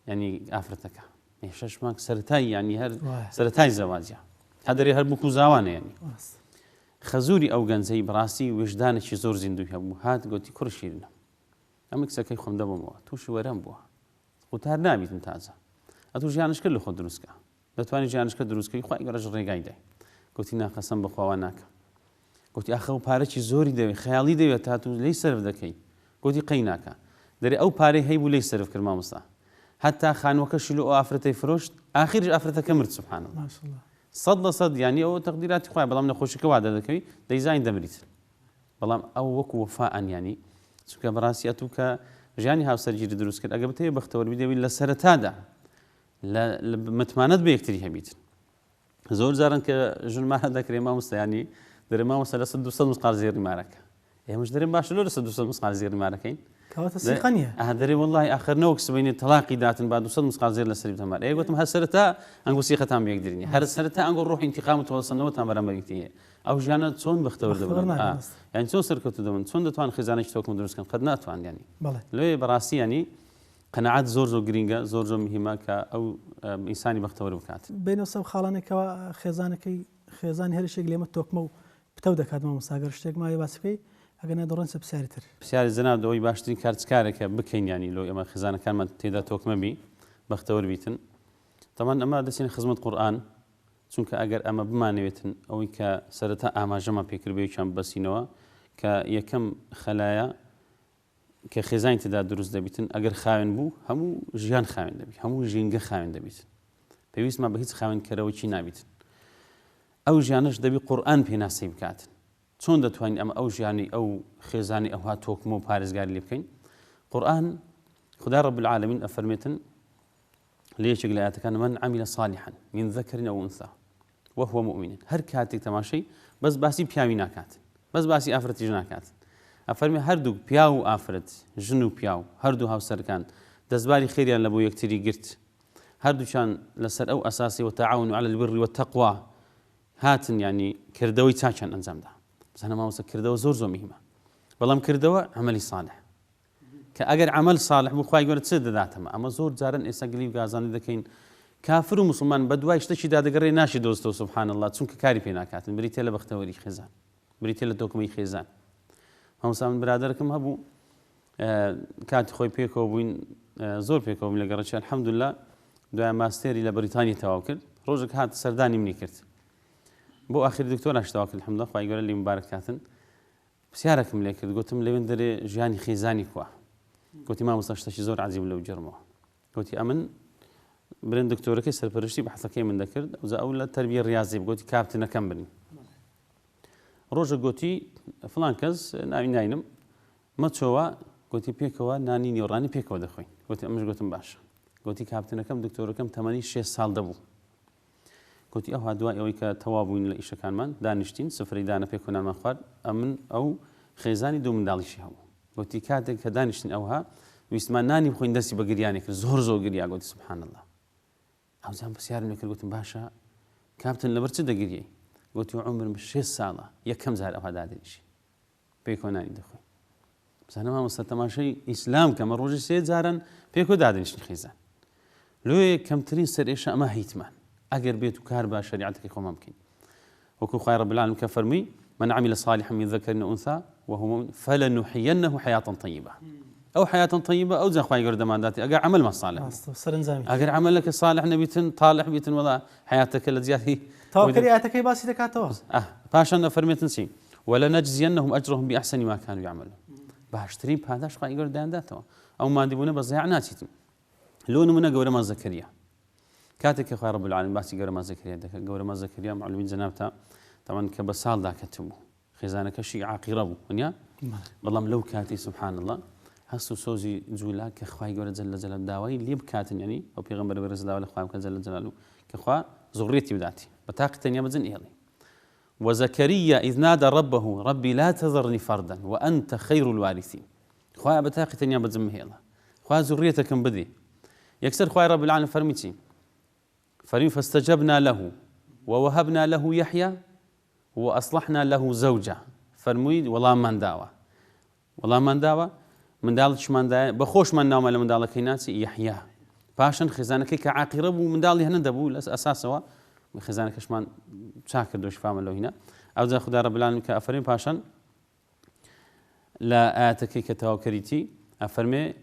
ینی ئافرەتەکە 6 مانگ سەرەتایی ینی هەر سەرەتای زەواجە هەدەری هەر بووکو زاوانە ینی خەزوری ئەو گەنجەی بڕاستی وجدانێکی زۆر زیندوی هەبوو هات گوتی کوڕ شیرینە ئەمە کچەکەی خۆم دەبمەوە تووشی وەرەم بووە قوتار نابیتم تازە ئەتوو ژیانشکە لە خۆ دروستکە دەتوانانی ژیانشکە دروستکەی خوای گەورەش ڕێگای دای گوتی ناقەسەم بەخواوە ناکەم گوتی ئاخە و پارەی زۆری دەوێت خەیاڵی دەوێت تاتو لی سرف دەکەی گوتی قەی ناکە دەرێ ئەو پارەی هەیبوو لی سرف کرد مامۆستا هەتا خانوەکەشی لە ئەو ئافرەتەی فرۆشت ئاخریش ئافرەتەکە مرد سبحان الله 100% ینی ئەوە تەقدیراتی خوای بەڵام نەخۆشیەکە وا دەدەکەوی دەیزاین دەمریت بەڵام ئەو وەکو وەفاءن ینی چونکە بەڕاستی ئەتوو کە ژیانی هاوسەرگیری دروست کرد ئەگە بتەوێت بەختەوەربی دەوێت لە سەرەتادا لە متمانەت بە یەکتری هەبیتن زۆر جارن کە ژنمارە دەکرێ مامۆستا ینی دەرێ مامۆستا لە 200 مسقال زێڕی مارەکە ئێمەش دەرێن باشە لۆ لە 200 مسقال زێڕی مارەکەین کەواتە سیقە نییە دەرێ وەڵڵی ئاخر نەوەک سبەینێ تەلاقی داتن با 200 مسقال زێر لە سەری تەمار گوتم هەر سەرەتا ئەنگۆ سیقەتان بە یەکدرینی هەر سەرەتا ئەنگۆ ڕۆح ئینتیقام و تۆڵسەنەوەتان بەرامبەر یەکتریە ئەو ژیانە چۆن بەختەوەر دەبن یعنی چۆن سەرکەوتو دەبن چۆن دەتوان خێزانێکی تۆکم دروستکەن قەت ناتوان ینی لێ بەڕاستی ینی قەناعەت زۆر گرینگە زۆر مهمە کە ئەو ئینسانی بەختەوەر بکات بینەوە سەو خاڵانێکەوە خێزانەکەی خێزانی هەرشێک لێمە تۆکمە و پتە دەکات مامۆستاگەر شتێک مایە باسەکەی ئەگەر نەدەڕێن سە پرسیارتر پرسیاری جەناب دەوەی باشترین کارچکارێکە بکەین ینی لۆ ئێمە خێزانەکانمان تێدا تۆکمە بی بەختەوەر بیتن تەمان ئەمە دەچین خزمەت قورئان چونکە ئەگەر ئەمە بمانەوێتن ئەوەی کە سەرەتا ئاماژەمان پێکردبێکیان بەسینەوە کە یەکەم خەلایە کە خێزانی تێدا دروست دەبیتن ئەگەر خاوێن بوو هەموو ژیان خاوێن دەبی هەموو ژینگە خاوێن دەبیتن پێویستمان بە هیچ خاوێنکەرەوەی نابیتن ئەو ژیانش دەبی قورئان پێناسی بکاتن چۆن دەتوانین ئەمە ئەو ژیانی ئەو خێزانی ئەوها تۆکمە و پارێزگاری لێ بکەین قورئان خدا رب العالمین ئەفەرمێتن لە یەکێک لە ئاەتەکان من عمل صالحا من ذكر أو أنثى وهو مؤمن هەر کاتێک تەماشەی بەس باسی پیاوی ناکات بەس باسی ئافرەتیش ناکات ئەفەرمێ هەردوو پیا و ئافرەت ژن و پیا و هەردوو هاوسەرەکان دەستباری خێریان لە بۆ یەکتری گرت هەردووچان لەسەر ئەو ئەساسی وتعاونوا على البر والتقوى هاتن ینی کردەوەی چاکیان ئەنجامدا بزانە مامۆستا کردەوە زۆر مهمە بەڵام کردەوە عملی صالح کە ئەگەر عمل صالح بوو خوای گەورە چ دەداتەمە ئەمە زۆر جارن ئێستا گلی و گازانی دەکەین کافر و مسلمان بە دوای شتێکی دادەگەڕێ ناشی دۆستەوە سبحان الله چونکە کاری پێ ناکاتن بریتێ لە بەختەوەری خێزان بریتێ لە تۆکمەی خێزان هەمووسا من برادەرەکەم هەبوو کاتی خۆی پێکەوە بووین زۆر پێکەوە بووین لە گەڕەکی الحەمدولله دوای ماستێری لە بریتانیا تەواو کرد ڕۆژێک هات سەردانی منی کرد بۆ ئاخر دکتۆر تەواو کرد الحەمدولله خوای گەورە لی مبارەک کاتن پرسیارێکم لێ کرد گوتم لەوێن دەرێ ژیانی خێزانی کووە گوتی مامۆستا شتێکی زۆر عەجیب لەو جەرمەوە گوتی ئەمن برێن دکتۆرەکەی سەرپەرشتی بەحثەکەی من دەکرد ئەو لە تەربیە ریاضی گوتی کاپتنەکەم بنی ڕۆژە گوتی فڵان کەس ناوی ناینم مەچۆوە گوتی پێکەوە نانی نێوڕانی پێکەوە دەخۆین گوتی ئەمەش گوتم باشە گوتی کاپتنەکەم دکتۆرەکەم تەمەنی 6 ساڵ دەبوو گوتی ئەوها دوای ئەوەی کە تەواو بووین لە ئیشەکانمان دانیشتین سفرەی دانە پێکۆنانمان خوارد ئەمن ئەو خێزانی دوو منداڵیشی هەبوو گوتی کاتێک کە دانیشتین ئەوها ویستمان نانی بخۆین دەستی بە گریانی کرد زۆر گریا گوتی سبحان الله ئەوجان پرسیارم لێ کرد گوتم باشە کاپتن لەبەر چ دەگریەی گوتی عمرم 6 ساڵە یەکەم جار ئەوها دادنیشی پێکۆنانی دەخۆین بزانە مامۆستا تەماشای ئیسلام کەمە ڕۆژی 3 جاران پێکۆ دادنیشتنی خێزان لۆیە کەمترین سەرێشە ئەمە هیتمان ئەگەر بێت و کار بە شەریعەتەکەی خۆمان بکەین وەکو خوای رب العالمین کە فەرمووی من عمل صالحا من ذكر أو أنثى وهو فلنحيينه حياة طيبة أو حياة طيبة أو زخواي قرد ما داتي أجر عمل ما صالح أجر عملك صالح نبيتن طالح بيتن ولا حياتك التي توكلي أتكي باسي دكاتوا باشا فرميتن سي ولا نجزينهم أجرهم بأحسن ما كانوا يعملون باشتري بهذا شخواي قرد داتوا أو ما ديبونه بزيع ناتيتن لون منا جور ما زكريا كاتك يا رب العالمين باسي جور ما زكريا دك جور ما زكريا معلومين زنابتا طبعا كبسال ذاك كتبه خزانك شيء عاقربه ونيا والله لو كاتي سبحان الله هسو سوزي جولا كخواي جور جل جلاله داوي اللي بكاتن يعني او بيغمبر برز داوي لخواي جل جلاله كخوا زغريتي بداتي بطاقه يا مزن يلي وزكريا اذ نادى ربه ربي لا تذرني فردا وانت خير الوارثين خوا بطاقه يا مزن هيلا خوا زغريتك بدي يكسر خواي رب العالمين فرميتي فاستجبنا له ووهبنا له يحيى وأصلحنا له زوجة فرمويد والله من داوى والله من داوى من دالش من داوى بخوش من نوم من دالك هناتي يحيى باشن خزانك كعاقرب ومن دالي هنا دبو أساسا خزانك شمان شاكر دوش فاهم له هنا أو ذا خدا رب العالمين كأفرمي باشن لا آتك كتوكريتي أفرمي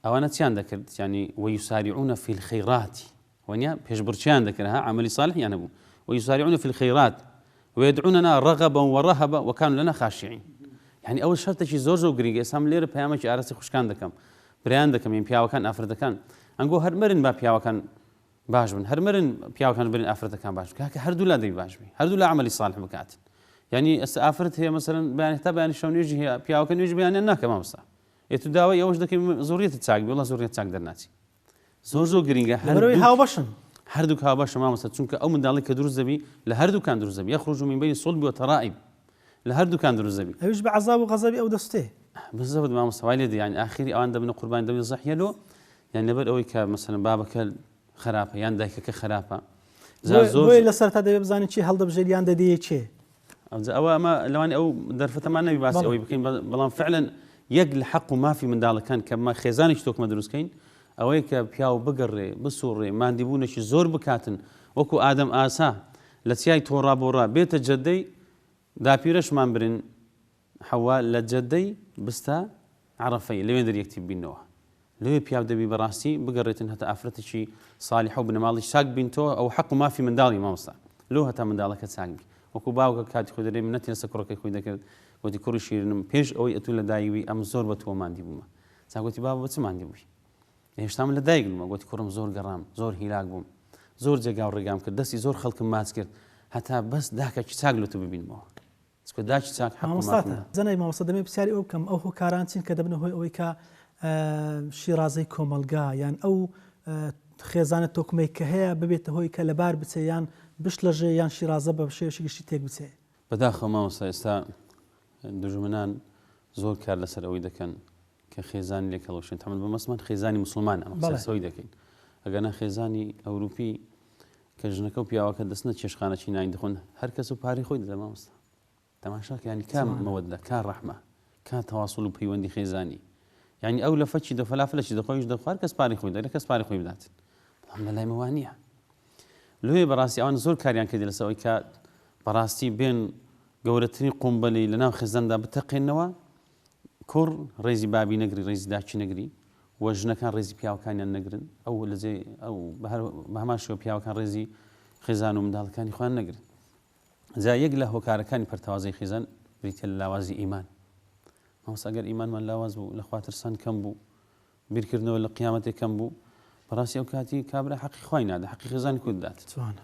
أو أنا تيان ذكرت يعني ويسارعون في الخيرات ونيا بيجبرتيان ذكرها عملي صالح يعني أبو ويسارعون في الخيرات ويدعوننا رغبا ورهبا وكانوا لنا خاشعين يعني اول شرط شي زور غريغ اسام لير بيامش ارسي خوشكان دكم بريان دكم ين بياو كان افرد كان انغو هرمرن با بياو كان باجبن هرمرن بياو كان برين افرد كان باج كاك هردولا دي باجبي هردولا عملي صالح بكات يعني افرد هي مثلا بيان تبع شلون يجي هي بياو كان يجي بيان انا كمان بصح يتداوي اوش دك زوريه تساق والله زوريه تساق درناتي زور غريغ هردوك ها باش ما مثلا چونك او من دالك دروز زبي لهردو كان دروز زبي يخرج من بين صلب وترائب لهردو كان دروز زبي ايش بعذاب وغضب او دسته بالضبط ما مستوالد يعني اخيري او عند من قربان دوي صحيه له يعني نبر اوي مثلا بابك خرافه يعني دايك كخرافه زور وي لسرت هذا بزاني شي هل دبجيان ددي شي او ما لواني او درفته ما نبي بس او يمكن بلان فعلا يقل حق ما في من دالك كان كما خزاني شتوك مدروس كاين اويك بياو بقري بسوري ما نديبونش زور بكاتن وكو ادم اسا لتياي تورا بورا بيت جدي دا بيرش مامبرين حواء لجدي بستا عرفي لو يقدر يكتب بينوه لو بياو دبي براسي بقريتن هتا افرت شي صالح وبن مالي ساق بنتو او حق ما في من دالي ما وصل لو هتا من دالك ساق وكو باو كات خدري منتي نسكرك خدك ودي كورشيرن بيج او اتول دايوي ام زور بتو ما نديبما ساقتي بابا بتسمع نديبوي ايش تعمل دايق ما قلت كرم زور قرام زور هيلاق بوم زور جاقا ورقام كرد دسي زور خلق ماس كرد حتى بس داك تساق له تبين مو اسكو داك تساق حق ما زناي ما وصدمي بسياري او كم او هو كارانتين كدبنه هو اويكا شيرازي كوملغا يعني او خزانه توكمي كهيا ببيت هو كلبار بتيان بشلجي يعني شيرازه بشي شي تيك بتي بداخل ما وصا دجمنان زور كار لسر اوي دكن كخزان لك الله شن تعمل بمسمن خزاني مسلمان انا سوي دكين انا خزاني اوروبي كجنكو بياو كدسنا تشخانه شي ناين دخون هر كسو باري خوي تمام تماشاك يعني كان موده كان رحمه كان تواصل بيوندي خزاني يعني اول فتش دو فلافلش دو خويش دو خار كس باري خوي دك كس باري خوي بدات الحمد لله موانيع لو براسي انا زور كاريان كدي لسوي ك براسي بين قورتني قنبلي لنا خزان دا بتقي النوا كور ريزي بابي نقري ريزي داش نقري وجنا كان ريزي بياو كان نقرن او زي او بهما شو بياو كان ريزي خزان ومدال كان اخوان نقرن زي يقله هو كان برتوازي خزان بريت اللوازي ايمان ما صقر ايمان من لوازو لاخوات رسان كمبو بيركرنو لقيامته كمبو براسي اوكاتي كابره حقي خوينا هذا حقي خزان كود دات سبحان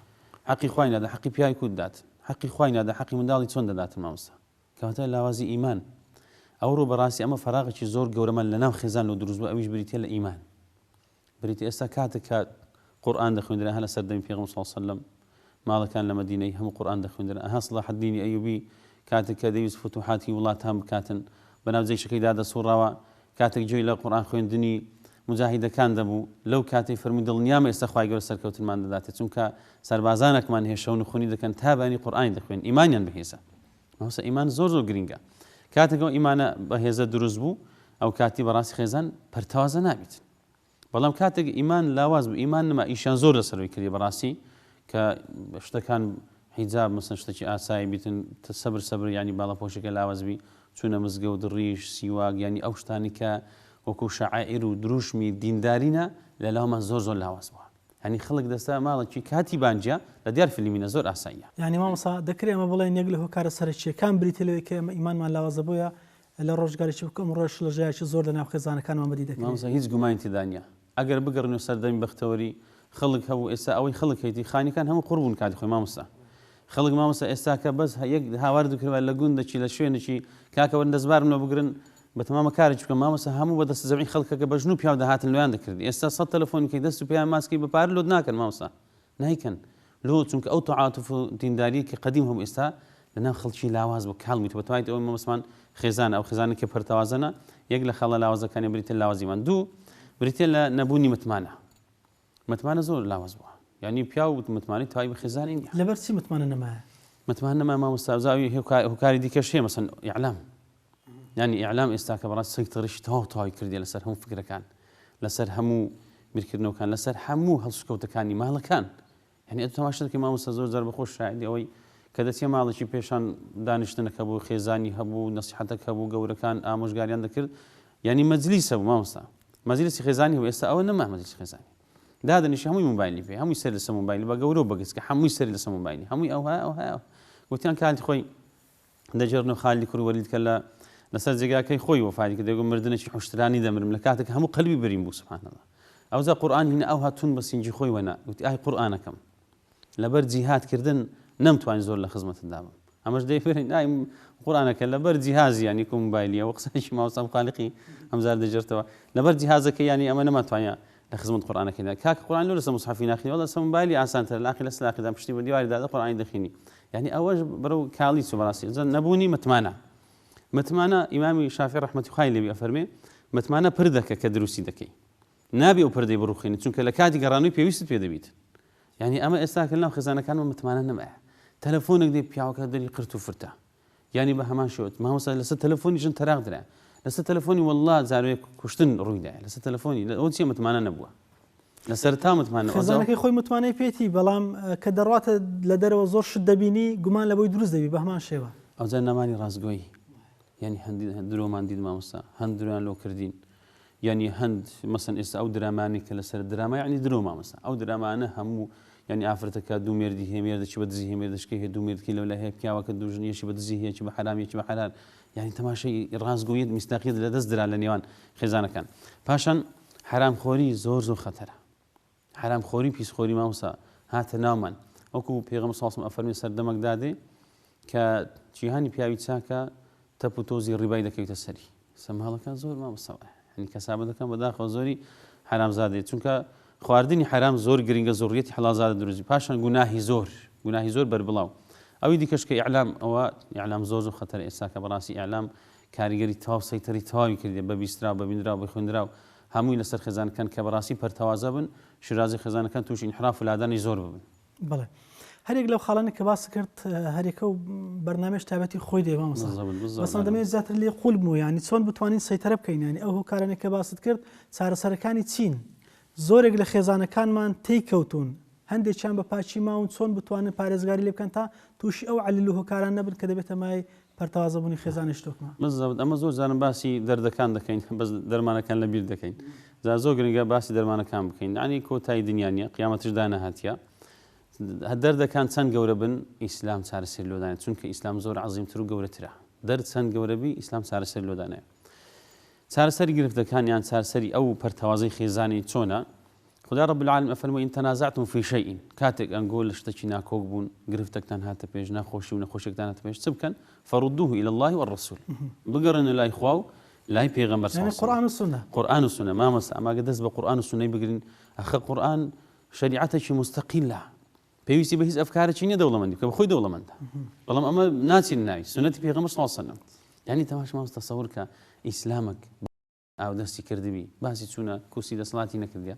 حقي خوينا هذا حقي بياي كود دات حقي خوينا هذا حقي مدالي تسون دات المامسا كانت لوازي ايمان او براسي اما فراغ شي زور قورما لنا خزان لو دروز اويش بريتي الايمان بريتي استكاتك قران دخون لنا هلا سردم في صلى الله عليه وسلم ما كان لمدينه هم قران دخون لنا ها صلاح الدين ايوبي كاتك ديوس فتوحاتي والله تام كاتن بناو زي شكل هذا سوره كاتك جوي القران خويندني مجاهده كان دبو لو كاتي فرمي دنيا ما استخواي جور سركوت المان ذات چونك سربازانك من هي شون خوني دكن تابعني قران دخون ايمانيا بهيسا ما هو ايمان زور جرينجا كاتگو ایمان بهزه دروز بو او کاتی براسی خزان پرتوازه نابید بلام کاتگ ایمان لاواز بو ایمان ما ایشان زور لسروی کردی براسی که اشتکان حجاب مثلا اشتکی آسایی بیتن صبر يعني بالا پوشک لاواز بی چونە مزگەوت ڕیش سیواک ینی ئەو شتانی کە وەکو شەعائیر و دروشمی دیندارینە لەلاومان زۆر لاواز بووە. هەنی خەڵک دەستا ماڵێکی کاتی بانجیا لە دیار فیلمینە زۆر ئاساییە. یعنی مامۆستا دەکرێت ئەمە بڵێن یەک لە هۆکارە سەرچیەکان بریتە لەوەی کە ئێمە ئیمانمان لاوازە بووە لە ڕۆژگاریی بکەم ڕۆژ لە ژایکی زۆر لە ناو خێزانەکانمان بەدی دەکەن. مامۆستا هیچ گومانی تێدا نیە. ئەگەر بگەڕن و سەردەمی بەختەوەری خەڵک هەبوو ئێستا ئەوەی خەڵکێتی خانیەکان هەموو قوڕبوون کاتی خۆی مامۆستا. خەڵک مامۆستا ئێستا کە بەس یەک هاوار دکردوە لە گوندەکی لە شوێنێکی کاکەوە دەستبارمەوە بگرن بە تەمامە کارێک بکەم مامۆستا هەموو بەدەست زەوی خەڵکەکە بە ژن و پیاو دەهاتن لەویان دەکردی. ئێستا 100 تەلەفۆنی دەست و پێیان ماسکی بەپار لۆ ناکەن مامۆستا. نایکەن لۆ چونکە ئەو تەعاتوف و دینداری کە قەدیم هەبوو ئێستا لەناو خەڵکی لاواز بوو کاڵمیت بەتوانیت ئەوەی مامۆستامان خێزانە ئەو خێزانێک کە پەرتەوازەنە یەک لە خەڵە لاوازەکانی بریتە لاوازیمان دوو بریتە لە نەبوونی متمانە زۆر لاواز بووە ینی پیا و متمانی توای بە خێزانی نیە لەبەر چی متمانە نەمایە متمان نەما مامۆستا زاوی هۆکاری دیکەش هەیە مەسەن ئیعلام ینی ئیعلام ئێستا کە بەڕاست سەکتەڕیش تەواوی کردی لەسەر هەموو فکرەکان لەسەر هەموو بیرکردنەوەکان لەسەر هەموو هەڵسوکەوتەکانی ماڵەکان هەنی ئەو تەماشا دەکەی مامۆستا زۆر جار بەخۆش شایدی ئەوەی کە دەچێ ماڵێکی پێشان دانیشتنەکە بوو خێزانی هەبوو نەسیحەتەک هەبوو گەورەکان ئامۆژگاریان دەکرد ینی مەجلیسە بوو مامۆستا مەجلیسی خێزانی هەبوو ئێستا ئەوە نەما مەجلیسی خێزانی دادنیشی هەمووی موبایلی پێ هەمووی سەر لەسەر موبایلی بە گەورە و بەگەست کە هەمووی سەری لەسەر موبایلی هەمووی ئەو هەیە گوتیان کاتی خۆی دەجێڕن و خالی کوڕ وەلید کە لەسەر جێگاکەی خۆی وەفاتی کە دەگوم مردنێکی حوشترانی دەمرم لە کاتێک هەموو قەلبی بەرین بوو سبحان الله ئەوزا قورئان هینە ئەو هاتوون بە سینجی خۆی وەنا وتی ئای قورئانەکەم لەبەر جیهادکردن نەمتوانی زۆر لە خزمەتتدا بم ئەمەش دەیفێرین ئای قورئانەکە لەبەر جیهازی ینی کۆ موبایلیە وە قسەیەکی ماوەستا خاڵقی ئەمزار دەجێڕتەوە لەبەر جیهازەکە ینی ئەمە نەماتوانە لە خزمەت قورئانەکەدا کاکە قورئان لەو لەسەر مصحفی ناخینی وەڵا لەسەر موبایلی ئاسانترە لاقی لە سلاقیدا پشتی بە دیواریدا قورئانی دەخینی یعنی ئەوەش بەرەو کاڵی چوو بەڕاستی نەبوونی متمانە ئیمامی شافعی ڕەحمەتی خوای لێبی ئەفەرمێ متمانە پردەکە کە دروستی دەکەی نابێ ئەو پردەی بڕوخێنی چونکە لە کاتی گەڕانەوەی پێویستت پێ دەبیت یعنی ئەمە ئێستا کە لەناو خێزانەکانمان متمانە نەمایە تەلەفۆنێک دێ پیاوەکە دەری قرت و فرتە یعنی بە هەمان شێوت مامۆستا لەسەر تەلەفۆنیشن تەراق درا لەسەر تەلەفۆنی وەڵڵا جارێک کوشتن ڕوویدایە لەسەر تەلەفۆنی ئەو چیە متمانە نەبووە لەسەر تا متمانە خێزانەکەی خۆی متمانەی پێێتی بەڵام کە دەڕاتە لە دەرەوە زۆر شت دەبینی گومان لە بۆی دروست دەبی بە هەمان شێوە ئەوجا نەمانی ڕاستگۆی ینی درۆمان دید مامۆستا هەند درۆیان لۆ کردین ینی هەند مەسەن ئێستا ئەو درامانی کە لەسەر درامە ینی درۆ مامۆستا ئەو درامانە هەموو ینی ئافرەتەکە دوو مێردی هەیە مێردەکی بە دزی هەیە مێردەشکی هەیە دوو مێردکی لەو لە هەیە پیاوەکە دوو ژنیەکی بە دزی هەیەکی بە حرامێکی بە حەلال ینی تەماشای ڕاستگۆیت میستاقیت لەدەست درا لە نێوان خێزانەکان پاشان حرامخۆری زۆر خەتەرە حرامخۆری پیسخۆری مامۆستا هاتە ناومان وەکو پێغەمبەر صلی الله علیه و فەرمی سەردەمەک دادێ کە جیهانی پیاوی چاکە تەپ و تۆزی ڕیبای دەکەویتە سەری سەماڵەکان زۆر مامۆستا ینی کەسابەتەکان بەداخەوە زۆری حرامزادێت چونکە خواردنی حرام زۆر گرنگە زۆڕیەتی حەڵالزادە دروستی پاشان گوناهی زۆر بەربڵاو ئەوی دیکەش کە ئیعلام ئەوە ئیعلام زۆر خەتەرە ئێستا کە بەڕاستی ئیعلام کاریگەری تەواو سەیتەری تەواوی کردێ بە بیسترا بە بینرا بە خوێندرا و هەمووی لەسەر خێزانەکان کە بەڕاستی پەرتەوازە بن شیرازی خێزانەکان تووشی انحراف و لادانی زۆر ببن بەڵێ هەرێک لەو خاڵانێک کە باس کرد هەرێکە و بەرنامێش تایبەتی خۆی دێ مامۆستا دەمەوێت زیاتر لێ قوڵ بوو ینی چۆن بتوانین سەیتەرە بکەین ینی ئەو هۆکارانێک کە باست کرد چارەسەرەکانی چین زۆرێک لە خێزانەکانمان تێی کەوتون هەندێکیان بە پاچی ماون چۆن بتوانن پارێزگاری لێ بکەن تا تووشی ئەو عەلیل و هۆکاران نەبن کە دەبێتە مای پەرتەوازەبوونی خێزانی شتۆکمان ئەمە زۆر زانم باسی دەردەکان دەکەین بەس دەرمانەکان لە بیر دەکەین زۆر گرنگە باسی دەرمانەکان بکەین ینی کۆتایی دنیا نیە قیامەتش دانەهاتیە دەردەکان چەند گەورە بن ئیسلام چارەسەر لۆدانێت چونکە ئیسلام زۆر عەزیمتر و گەورەترە دەرد چەند گەورەبی ئیسلام چارەسەر لۆدانەیە چارەسەری گرفتەکان یان چارەسەری ئەو پەرتەوازەی خێزانی چۆنە خدا رب العالمین ئەفەرمووی ئین تەنازەعتم فی شەیء کاتێک ئەنگۆ لە شتێکی ناکۆک بوون گرفتەکتان هاتە پێش نەخۆشی و نەخۆشیێکتان هاتە پێش چ بکەن فەڕودوه إلی الله والرسول بگەڕێنە لای خوا و لای پێغەمبەر صلی الله قورئان و سونە مامۆستا ئەماگە دەست بە قورئان و سونەی بگرین ئەخە قورئان شریعەتێکی مستەقیلە پێویستی بە هیچ ئەفکارێکی نییە دەوڵەمەندی کە بەخۆی دەوڵەمەندە بەڵام ئەمە ناچین ناوی سنەتی پێغەمبەر صلی الله علیه و سلم یعنی تەماش مامۆستا تەسەوور کە ئیسلامك ئاودەستی کردبی باسی چوونە کورسی دەسەڵاتی نەکردیە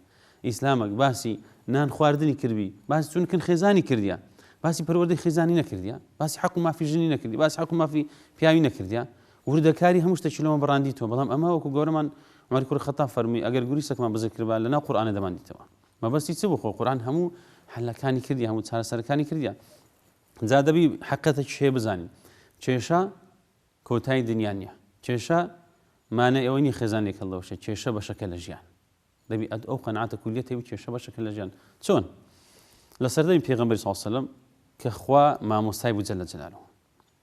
ئیسلامك باسی نان خواردنی کردبی باسی چونکن خێزانی کردیە باسی پەروەردەی خێزانی نەکردیە باسی حەق و مافی ژنی نەکردی باسی حەق و مافی پیاوی نەکردیە وردەکاری هەموو شتێکی لەمە بەڕاندیتەوە بەڵام ئەمە وەکو گەورەمان عومەری کوڕی خەتاب فەرمووی ئەگەر گوریسەکمان بەزر کردبا لەناو قورئانە دەماندیتەوە مەبەستی چ بخۆ قورئان هەموو حەلەکانی کردی هەموو چارەسەرەکانی کردیە جا دەبی حەقەتێکی هەیە بزانین چێشە کۆتایی دنیا نییە کێشە مانە ئەوەی خێزانێک هەڵەوەشە کێشە بەشەکە لە ژیان دەبی ئەو قەناعەتە کولیەتی و کێشە بەشەکە لە ژیان چۆن لە سەردەمی پێغەمبەری صلی الله علیه و سلم کە خوا مامۆستای بوو جەلە جەلالەوە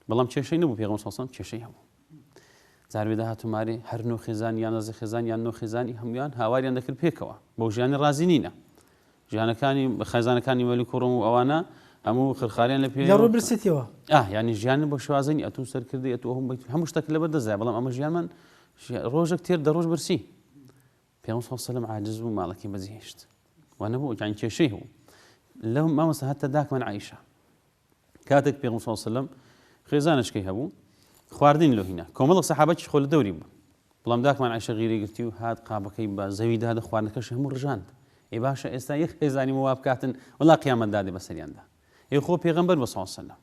بەڵام کێشەی نەبوو پێغەمبەر صلی الله علیه و سلم کێشەی هەبوو جاروێ داهاتومارێ هەر نۆ خێزان یان نەزە خێزان یان نۆ خێزانی هەمویان هاواریان دەکرد پێکەوە بەو ژیانی ڕازی نینە ژیانەکانی خێزانەکانی مەلی کوڕم و ئەوانە هەموو خرخاریان لە پێ لە ڕوو برسێتەوە ینی ژیان بۆ شوازنی ئەتوو سەرکردی ئەتو هەموو شتێک لەبەر دەزای بەڵام ئەمە ژیانمان ڕۆژێک تێر دە ڕۆژ برسی پێغەمبەر صلی الله علیه و سلم عاجز بوو ماڵەکەی بەجێهێشت وانەبوو یان کێشەی هەبوو لەو مامۆستا هەتا داکمان عایشە کاتێک پێغەمبەر صلی الله علیه و سلم خێزانشکەی هەبوو خواردین لۆ هینا کۆمەڵک سەحابەتی خۆ لە دەوری بوو بەڵام داکمان عایشە غیرەی گرتی و هات قابەکەی بە زەوی دادە خواردنەکەش هەموو ڕژاند ئێ باشە ئێستا یەک خێزانی مەوا بکاتن وەڵا قیامەت دادێ بەسەریاندا ئێ خۆ پێغەمبەر بە صلی الله علیه و سلم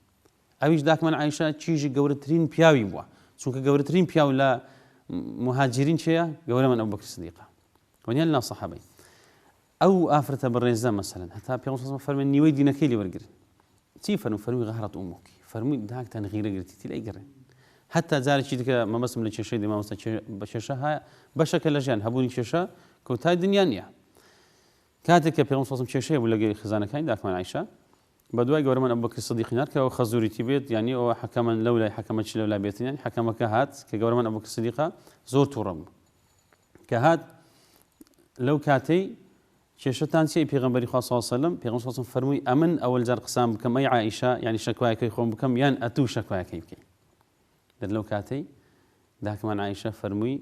ئەویش داکمان عایشە چیژی گەورەترین پیاوی بووە چونکە گەورەترین پیاو لە مهاجرین چێە گەورەمان ئەبوبەکر سیدیقە وەنیان لە سەحابەی ئەو ئافرەتە بەڕێزە مەسەلەن هەتا پێغەمبەر صلی الله علیه و سلم فەرمێن نیوەی دینەکەی لێوەرگرن چی فەرمووی غەهرەت ئوموکی فەرمووی داکتان غیرە گرتیتی لای گەڕێن حتا جارێکی دیکە مەبەستم لە کێشەی مامۆستا بە کێشە هەیە بەشەکە لە ژیان هەبوونی کێشە کۆتای دنیا نییە کاتێک کە پێغەمبەر صلی الله علیه و سلم کێشەیە بوو لەگەڵ خێزانەکانی داکمان عایشە بەدوای گەورەمان ئەبوبەکر سیدیق نارکەوە خەزوریتی بێت یعنی ئەوە حەکەمەن لەو لای حەکەمەتی لەو لای بێتن یعنی حەکەمەکە هات کە گەورەمان ئەبوبەکر سیدیقە زۆر تووڕە بوو کە هات لەو کاتەی کێشەتان چی پێغەمبەری خوا صلی الله علیه و سلم پێغەمبەر صلی الله علیه و سلم فەرمووی ئەمن ئەوەل جار قسام بکەم ئەی عایشە یعنی شەکوایەکەی خۆم بکەم یان ئەتوو شەکوایەکەی بکەی در لەو کاتەی داکمان عایشە فەرمووی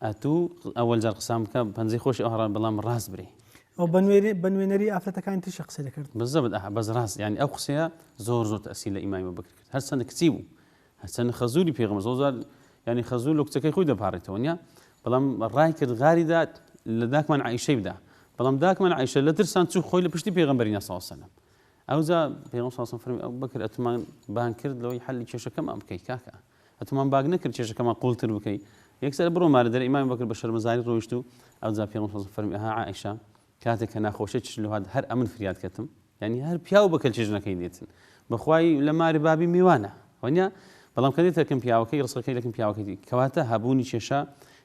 ئەتوو ئەوەل جار قسام بکە پەنجەی خۆشی ئەوهڕان بەڵام ڕاست برێ ئەو بە نوێنەری ئافرەتەکانی تریش قسەی دەکرد بالضبط بەس ڕاست یعنی ئەو قسەیە زۆر زۆر تەئسیر لە ئیمامی ئەبوبەکر کرد هەر چەندە کچی بوو هەر چەندە خەزوری پێغەمبەر زۆر یعنی خەزوور لە کچەکەی خۆی دەپارێتەوە نییە بەڵام ڕای کرد غاری دا لە داکمان عایشەی بدا بەڵام داکمان عایشە لە ترسان چوو خۆی لە پشتی پێغەمبەری صلی الله علیه و سلم ئەوجا پێغەمبەر صلی الله علیه و سلم فەرمووی ئەبوبەکر ئەتومان بان کرد لەوەی حەلی کێشەکەمان بکەی کاکە ئەتومان باگ نەکرد کێشەکەمان قوڵتر بکەی یەکسەر بڕۆ مارە دەرە ئیمامی ئەبوبەکر بە شەرمەزاری ڕۆیشت و ئەوجا پێغەمبەر صلی الله علیه و سلم فەرمووی ئەها عایشە کاتێک کە ناخۆشە چ لەوات هەر ئەمن فریاد کەتم یعنی هەر پیاو بەکەل چێژنەکەی دێتن بەخوای لە ماری بابی میوانە وانیا بەڵام کە دێتەکەم پیاوەکەی ڕسقەکەی لەکەم پیاوەکەی کەواتە هەبوونی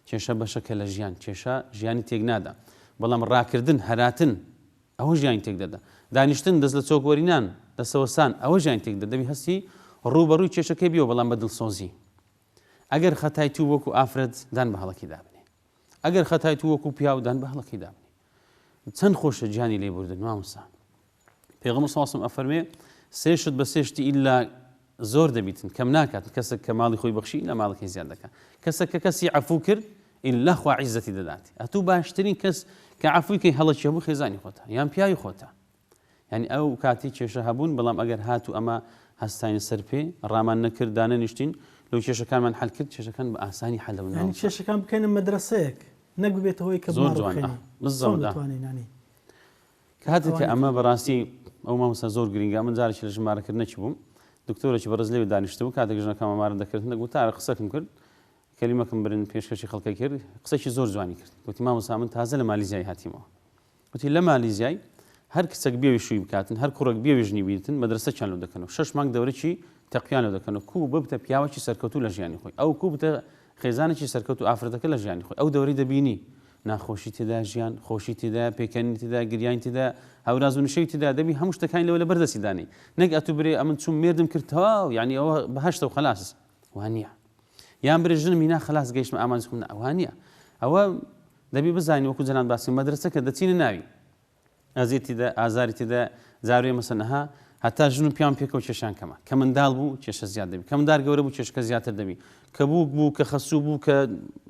کێشە بەشەکە لە ژیان کێشە ژیانی تێک نادا بەڵام ڕاکردن هەراتن ئەوە ژیانی تێک دەدا دانیشتن دەست لە چۆکوەرینان دەستەوەسان ئەوە ژیانی تێک دەدا دەبی هەستی ڕوبەڕووی کێشەکەی بیەوە بەڵام بە دڵسۆزی ئەگەر خەتای تو وەکو ئافرەت دان بە هەڵەکی دابنێ ئەگەر خەتای تو وەکو پیاو دان بە هەڵەکی دابنێ چەند خۆشە گیانی لێبوردن مامۆستا پێغەمبەر صلی الله علیه و سلم ئەفەرمێ سێ شت بە سێ شتی ئیلا زۆر دەبیتن کەم ناکات کەسێک کە ماڵی خۆی بەخشی لە ماڵەکەی زیاد دەکات کەسێک کە کەسی عەفو کرد ئیلا خوا عیزەتی دەداتی ئەتوو باشترین کەس کە عەفوی هەڵەکی هەبوو خێزانی خۆتە یان پیاوی خۆتە یعنی ئەو کاتی کێشە هەبوون بەڵام ئەگەر هاتوو ئەمە هەستاینە سەر پێ ڕامان نەکرد دانەنیشتین لەو کێشەکانمان حەل کرد کێشەکان بە ئاسانی حەلەون یعنی کێشەکان بکەنە مەدرسەیەک نەک ببێتە هۆی کە زۆر جوان کاتێک کە ئەمە بەڕاستی ئەو مامۆستا زۆر گرنگە من جارێکی لە ژمارەکرد نەچی بووم دکتۆرێکی بەڕێز لێوێ دانیشتبوو کاتێک ژنەکەم ئەمارە دەکردن دەگوت تا قسەکەم کرد کەلیمەکەم برن پێشکەشی خەڵکی کرد قسەی زۆر جوانی کرد گوتی مامۆستا من تازە لە مالیزیای هاتیمەوە گوتی لە مالیزیای هەر کچێک بێوی شووی بکاتن هەر کوڕێک بێوی ژنی بیتن مەدرسەیان لەو دەکەنەوە 6 مانگ دەورەی تەقیان لەو دەکەنەوە کوو ببتە پیاوەکی سەرکەوتوو لە ژیانی خۆی ئەو کوو بتە خێزانێکی سەرکەوتوو ئافرەتەکە لە ژیانی خۆی ئەو دەورەی دەبینی ناخۆشی تێدا ژیان خۆشی تێدا پێکەنی تێدا گریان تێدا هەوراز و نشەی تێدا دەبی هەموو شتەکانی لەوە لە بەردەستی دانی نەک ئەتوو برێ ئەمن چوم مێردم کردەوە یعنی ئەوە بەهەشتە و خەلاص وانە یان برێ ژنم مینا خەلاص گەیشتمە ئامانج خۆم ئەوانە ئەوە دەبی بزانی وەکو جەناب باسی مەدرسەکە دەچینە ناوی ئازیێتیدا ئازاری تێدا زاروێ مەسەنەها هەتا ژن و پیان پێکەوە کێشان کەمە کە منداڵ بوو کێشە زیاد دەبی کە مندار گەورە بوو کێشەکە زیاتر دەبی کە بوو کە خەسوو بوو کە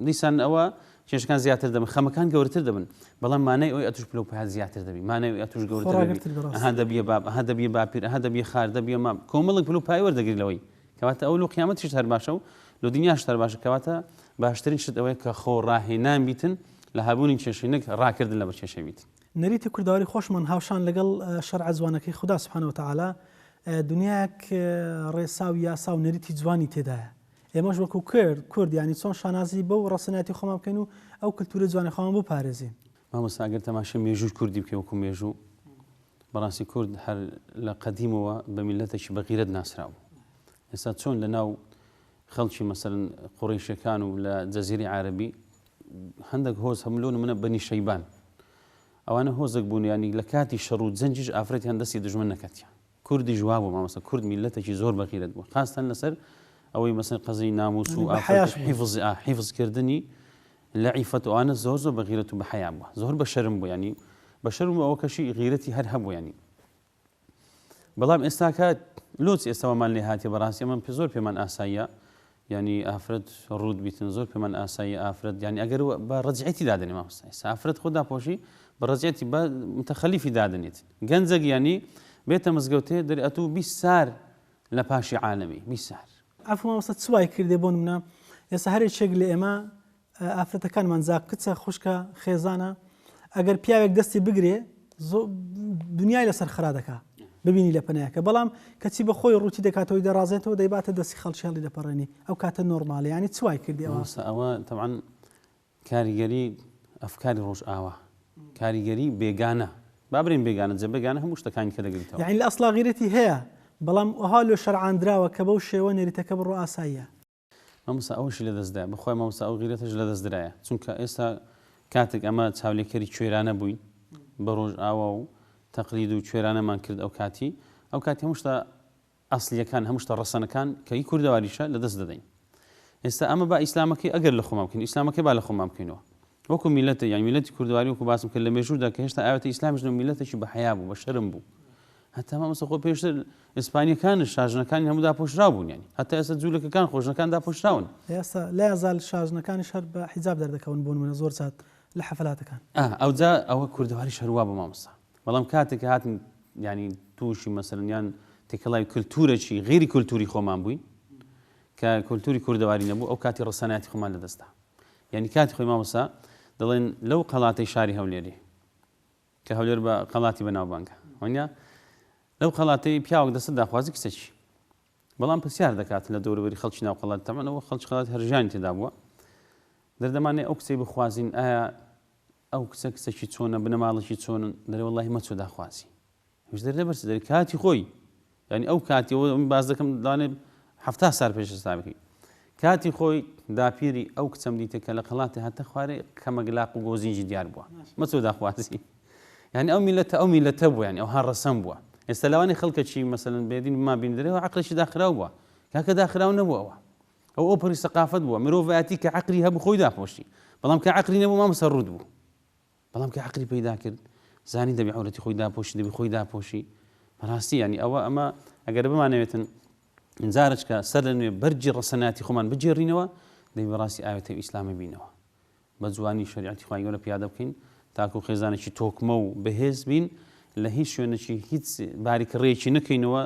دیسان ئەوە کێشەکان زیاتر دەبن خەمەکان گەورەتر دەبن بەڵام مانای ئەوی ئەتوش پلە و پەیات زیاتر دەبی مانای ئەوی ئەتوش گەورەتر دەبی ئەها دەبیە باب ئەها دەبیە باپیر ئەها دەبیە خار دەبیە مام کۆمەڵێک پلە و پای وەردەگری لەوەی کەواتە ئەو لە قیامەتیش هەر باشە و لە دنیاش هەر باشە کەواتە باشترین شت ئەوەیە کە خۆ ڕاهێنان بیتن لە هەبوونی کێشەی نەک ڕاکردن لەبەر کێشەی بیتن نەریتی کورداواری خۆشمان هاوشان لەگەڵ شەرع جوانەکەی خوددا سبحانه وتعالى دنیاک ڕێسا و یاسا و نەریتی جوانی تێدایە ئێمەش وەکو کورد ینی چۆن شانازی بە و ڕەسەناتی خۆمان بکەین و ئەو کلتورە جوانی خۆمان بپارێزین مامۆستا ئەگەر تەماشای مێژووی کوردی بکەی وەکو مێژوو بەڕاستی کورد هەر لە قەدیمەوە بە میلەتێکی بەغیرەت ناسراوە ئێستا چۆن لە ناو خەڵکی مەسەرن قوڕیشەکان و لە جەزیرەی عارەبی هەندێک هۆز هەملۆن منە بەنی شەیبان ئەوانە هۆزێک بوون ینی لە کاتی شەڕ و جەنجیش ئافرەتی هەندەستی دژمن نەکەتیان کوردی جواب بوو مامەسە کورد میلەتێکی زۆر بەغیرەت بوو خاستان لەسەر ئەوەی مەسەر قەزەی ناموس و حیفزکردنی لە عیفەت ئەوانە زۆر زۆر بەغیرەت و بەحیا بووە زۆر بە شەرم بوو ینی بە شەرم ئەوە کەشی غیرەتی هەر هەبوو ینی بەڵام ئێستا کات لۆچ ئێستاوەمان لێ هااتێ بەڕاستی ئەمە زۆر پێمان ئاساییە ینی ئافرەت ڕوود بیتن زۆر پێمان ئاسایی ئافرەت ینی ئەگەر بە ڕەجعەتی دادنێ مامۆستا ئێستا ئافرەت خۆدا پۆشی بە ڕەجعەتی بە متەخەلیفی دادنێت گەنجێک ینی بێتە مزگەوتێ دەرئەتوو 20 سار لە پاشی عالەمی 20 سار عفو مامۆستا چوای کردێ بۆ منە ئێستا هەرێکێک لە ئێمە ئافرەتەکانمان زاک کچە خوشکە خێزانە ئەگەر پیاوێک دەستی بگرێ دنیای لەسەر خرا دەکا ببینی لە پەنایەکە بەڵام کەچی بە خۆی ڕووتی دەکاتەوەی دەڕازێتەوە دەیباتە دەستی خەڵکی هەڵی دەپەڕێنی ئەو کاتە نۆرمالە ینی چوای کردی ئەوە تەبعاً کاریگەری ئەفکاری ڕۆژ ئاوا کاریگەری بێگانە بابرین بێگانە جە بێگانە هەموو شتەکانی کە دەگریتەوە یعنی لە ئەسڵا غیرەتی هەیە بەڵام ئەوها لێ شەرعاندراوە کە بەو شێوە نێریتەکە بڕۆ ئاساییە مامۆستا ئەوشی لە دەستدایە بەخۆی مامۆستا ئەو غیرەتەش لە دەستدرایە چونکە ئێستا کاتێک ئەمە چاولێکەری کوێرانە بووین بە ڕۆژ ئاوا و تەقلید و کوێرانەمان کرد ئەو کاتی هەموو شتە ئەسلیەکان هەموو شتە ڕەسەنەکان کە هی کوردەواریشە لە دەست دەدەین ئێستا ئەمە با ئیسلامەکەی ئەگەر لە خۆمان بکەین ئیسلامەکەی با لە خۆمان بکەینەوە وەکو میلەتە یان میلەتی کوردەواری وەکو باسم کرد لە مێژوودا کە هێشتا ئاوەتە ئیسلامیش میلەتێکی بەحیا بوو بە شەرم بوو هەتا مامۆستا خۆ پێشتر ئیسپانیەکانش شاژنەکانی هەموو داپۆشرا بوون ینی هەتا ئێستا جوولەکەکان خۆشنەکان داپۆشراون ئێستا لا یازال شاژنەکانیش هەر بە حیجاب دەردەکەون بۆن منە زۆر چات لە حەفلاتەکان ئەوجا ئەوە کوردەواری شەروا بە مامۆستا بەڵام کاتێک هاتن ینی تووشی مەسەرەن یان تێکەڵای کولتورێکی غیری کولتوری خۆمان بووین کە کولتوری کوردەواری نەبوو ئەو کاتی ڕەسەنایەتی خۆمان لەدەستا یعنی کاتی خۆی مامۆستا دەڵێن لەو قەڵاتەی شاری هەولێری کە هەولێر بە قەڵاتی بەناوبانگە وانیا لەو قەڵاتەی پیاوەک دەستە داخوازی کچێکی بەڵام پرسیار دەکات لە دەوروبەری خەڵکی ناو قەڵات تەمەنەوە خەڵکی قەڵات هەرژانی تێدا بووە دەردەمانێ ئەو کچەی بخوازین ئایا ئەو کچە کچێکی چۆنە بنەماڵێکی چۆنن دەرێ وەڵڵاهی مەچۆ داخوازی هیچ دەرێ دەری کاتی خۆی ینی ئەو کاتیەوە باز دەکەم دانێ 70 سال پێش ئێستابەکەی کاتی خۆی داپیری ئەو کچەم دیتە کە لە قەڵاتی هاتە خوارێ کەمەگلاق و گۆزینجی دیار بووە مەچۆ داخوازی یعنی ئەو میلەتە بووە ینی ئەو ها ڕەسەم بووە ئێستا لەوانی خەڵکەکی مەسەلەن بێدین ما بینیدرەوە عەقڵێکی داخراو بووە کاکە داخراو نەبووەوە ئەو ئۆپەری سەقافەت بووە مرۆڤایەتی کە عەقلی هەبوو خۆی داپۆشی بەڵام کە عەقلی نەبوو مامۆستا ڕوود بوو بەڵام کە عەقلی پەیدا کرد زانی دەبی عەورەتی خۆی داپۆشی دەبی خۆی داپۆشی بەڕاستی ینی ئەمە ئەگەر بمانەوێتن جارێککە سەر لە نوێ بەرجی ڕەسەناتی خۆمان بجێڕینەوە دەبی بەڕاستی ئاوێتە ئیسلامە بینەوە بە جوانی شریعەتی خوای گەورە پیادە بکەین تاکو خێزانێکی تۆکمە و بەهێز بین لە هیچ شوێنێکی هیچ باریکڕێکی نەکەینەوە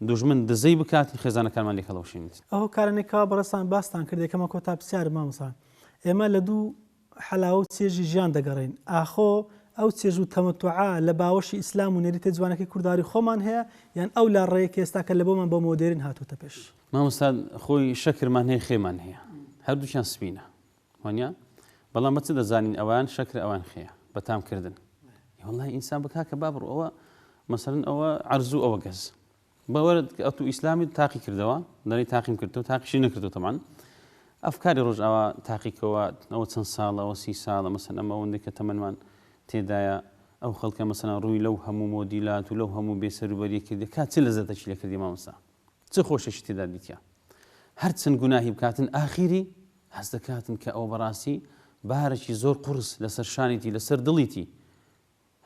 دوژمن دزەی بکات خێزانەکانمان لێک هەڵەوشێنیت ئەو کارانێکەوە بەڕێستان باستان کردێکەمە کۆتا پرسیارە مامۆستا ئێمە لە دوو حەلاوە و چێژی ژیان دەگەڕین ئاخۆ ئەو چێژ و تەمەتوعا لە باوەشی ئیسلام و نەریتە جوانەکەی کورداری خۆمان هەیە یان ئەو لا ڕێیەکە ئێستا کە لە بۆمان بە مۆدێرن هاتووتە پێش مامۆستا خۆی شەکرمان هەیە خێمان هەیە هەردووچیان سپینە وانیا بەڵام بە چ دەزانین ئەوان شەکر ئەوان خەیە بەتامکردن وەڵڵاهی ئینسان بکا کە با بڕۆ ئەوە مەسەلەن ئەوە عەرزوو ئەوە گەز بەوەرە ئەتو ئیسلامی تاقی کردەوە دەری تاقیم کردەوە تاقیشی نەکردو تەمان ئەفکاری ڕۆژ ئەوە تاقیکەوە ئەوە چەند ساڵە ئەوە 30 ساڵە مەسەن ئەمە ئەوەندێک کە تەمەنمان تێدایە ئەو خەڵکە مەسەلەن ڕووی لەو هەموو مۆدیلات و لەو هەموو بێسەروبەریە کردی کات چ لەزەتێکی لێ کردی مامۆستا چ خۆشێکی تێدا دیتیا هەر چەند گوناهی بکاتن ئاخیری هەست دەکاتن کە ئەو بەڕاستی بارێکی زۆر قورس لەسەر شانیتی لەسەر دڵیتی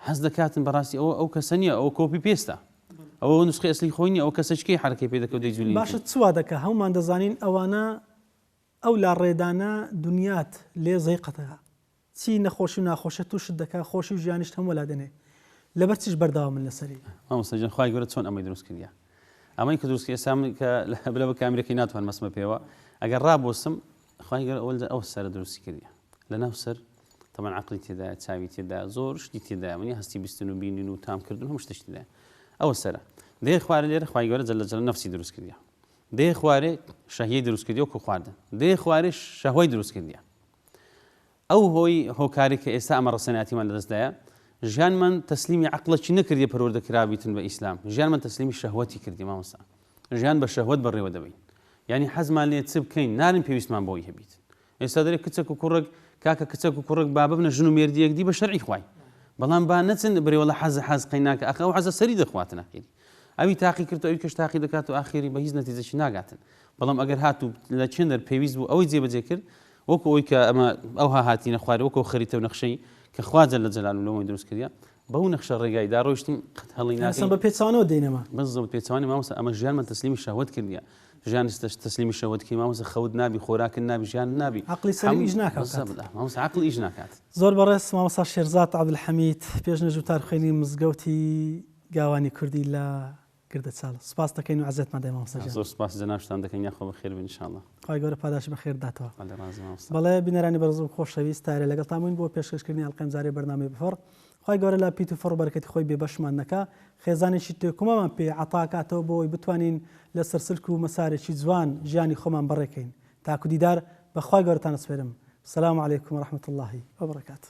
هەست دەکاتن بەڕاستی ئەو کەسە نییە ئەو کۆپی پێستە ئەوە نسخەی ئەسلی خۆی نیە ئەو کەسەچکەی حرەکەی پێ دەکەوت دەیجوولی باشە چوا دەکە هەمومان دەزانین ئەوانە ئەو لا ڕێدانە دنیات لێ زەیقەتەکە چی نەخۆشی و ناخۆشە تووشت دەکا خۆشی و ژیانیشت هەموو لا دەنێ لەبەر چیش بەرداوە من لەسەری مامۆستا جان خوای گەورە چۆن ئەمەی دروست کردیە ئەمەی کە دروست ئێسام کە بلە بە کامێرەکەی ناتوان مەسمە پێوە ئەگەر ڕابۆسم خوای گەورە ئەو سەرە دروستی کردیە لەناو سەر تەمان عەقلی تێدایە چاوی تێدایە زۆر شتی تێدایە منی هەستی بیستن و بینین و تامکردن هەموو شتێکی تێدایە ئەوە سەرە دێ خوارە لێرە خوای گەورە جەلە جەلە نەفسی دروست کردیە دێ خوارێ شەهیەی دروست کردیە وەکو خواردن دێ خوارێ شەهوەی دروست کردیە ئەو هۆی هۆکاری کە ئێستا ئەمە ڕەسەنایەتیمان لەدەستدایە ژیانمان تەسلیمی عەقڵەکی نەکردیە پەروەردەکرابیتن بە ئیسلام ژیانمان تەسلیمی شەهوەتی کردی مامۆستا ژیان بە شەهوەت بەڕێوە دەبین ینی حەزمان لێ چ بکەین نارین پێویستمان بۆی هەبیت ئێستا دەرێ کچەک و کوڕک کاکە کچەک و کوڕک با ببنە ژن و مێردیەک دی بە شەرعی خوای بەڵام با نەچن بڕێوەڵە حەز قەیناکە ئەخە ئەو حەزە سەری دەخواتن ئاخیری ئەوی تاقی کرد ئەوی کەش تاقی دەکات و ئاخیری بە هیچ نەتیجەشی ناگاتن بەڵام ئەگەر هاتوو لە چێندەر پێویست بوو ئەوەی جێبەجێ کرد وەکو ئەوی کە ئەمە ئەوها هاتینە خوارد وەکو خەریتە و نەخشەی کە خوا جەل لە جەلالو لەوەی دروست کردیا بەو نەخشە ڕێگایدا ڕۆیشتین قەت هەڵی ناکەین بە پێچوانەوە دێنەما بەزەوت پێچوانی مامۆستا ئەمە ژیانمان تەسلیمی شەهوەت کردیا ژیان تەسلیمی شەهوەت کردی مامۆستا خەوت نابی خۆراکن نابی ژیان نابی عەقڵی سەلیم ئیش ناکات مامۆستا عەقڵ ئیش ناکات زۆر بەڕێز مامۆستا شێرزاد عەبدولحەمید پێشنەژ و تارخوێنی مزگەوتی گاوانی کوردی لە گردەچاڵ سپاس دەکەین و عەزەتمان دەی مامۆستا زۆر سپاس جەنابتان دەکەین یاخۆ بەخێر بن ئینشاءڵڵا خی گەورە پاداشی بەخێر داتەوە بەڵێ ڕازی مامۆستا بەڵێ بینەرانی بەڕێز و خۆشەویست تارێ لەگەڵتان بووین بۆ پێشکەشکردنی هەڵقەی جارێ بەرنامەی بفەڕ خی گەورە لە پیت و فەڕ و بەرەکەتی خۆی بێبەشمان نەکا خێزانێکی تێکومەمان پێ عەتاکاتەوە بۆی بتوانین لە سەرسلک و مەسارێکی جوان ژیانی خۆمان بەڕێکەین تاکو دیدار بەخوای گەورەتان ئەسپێرم. السلام علیکم ورحمة الله وبركاته.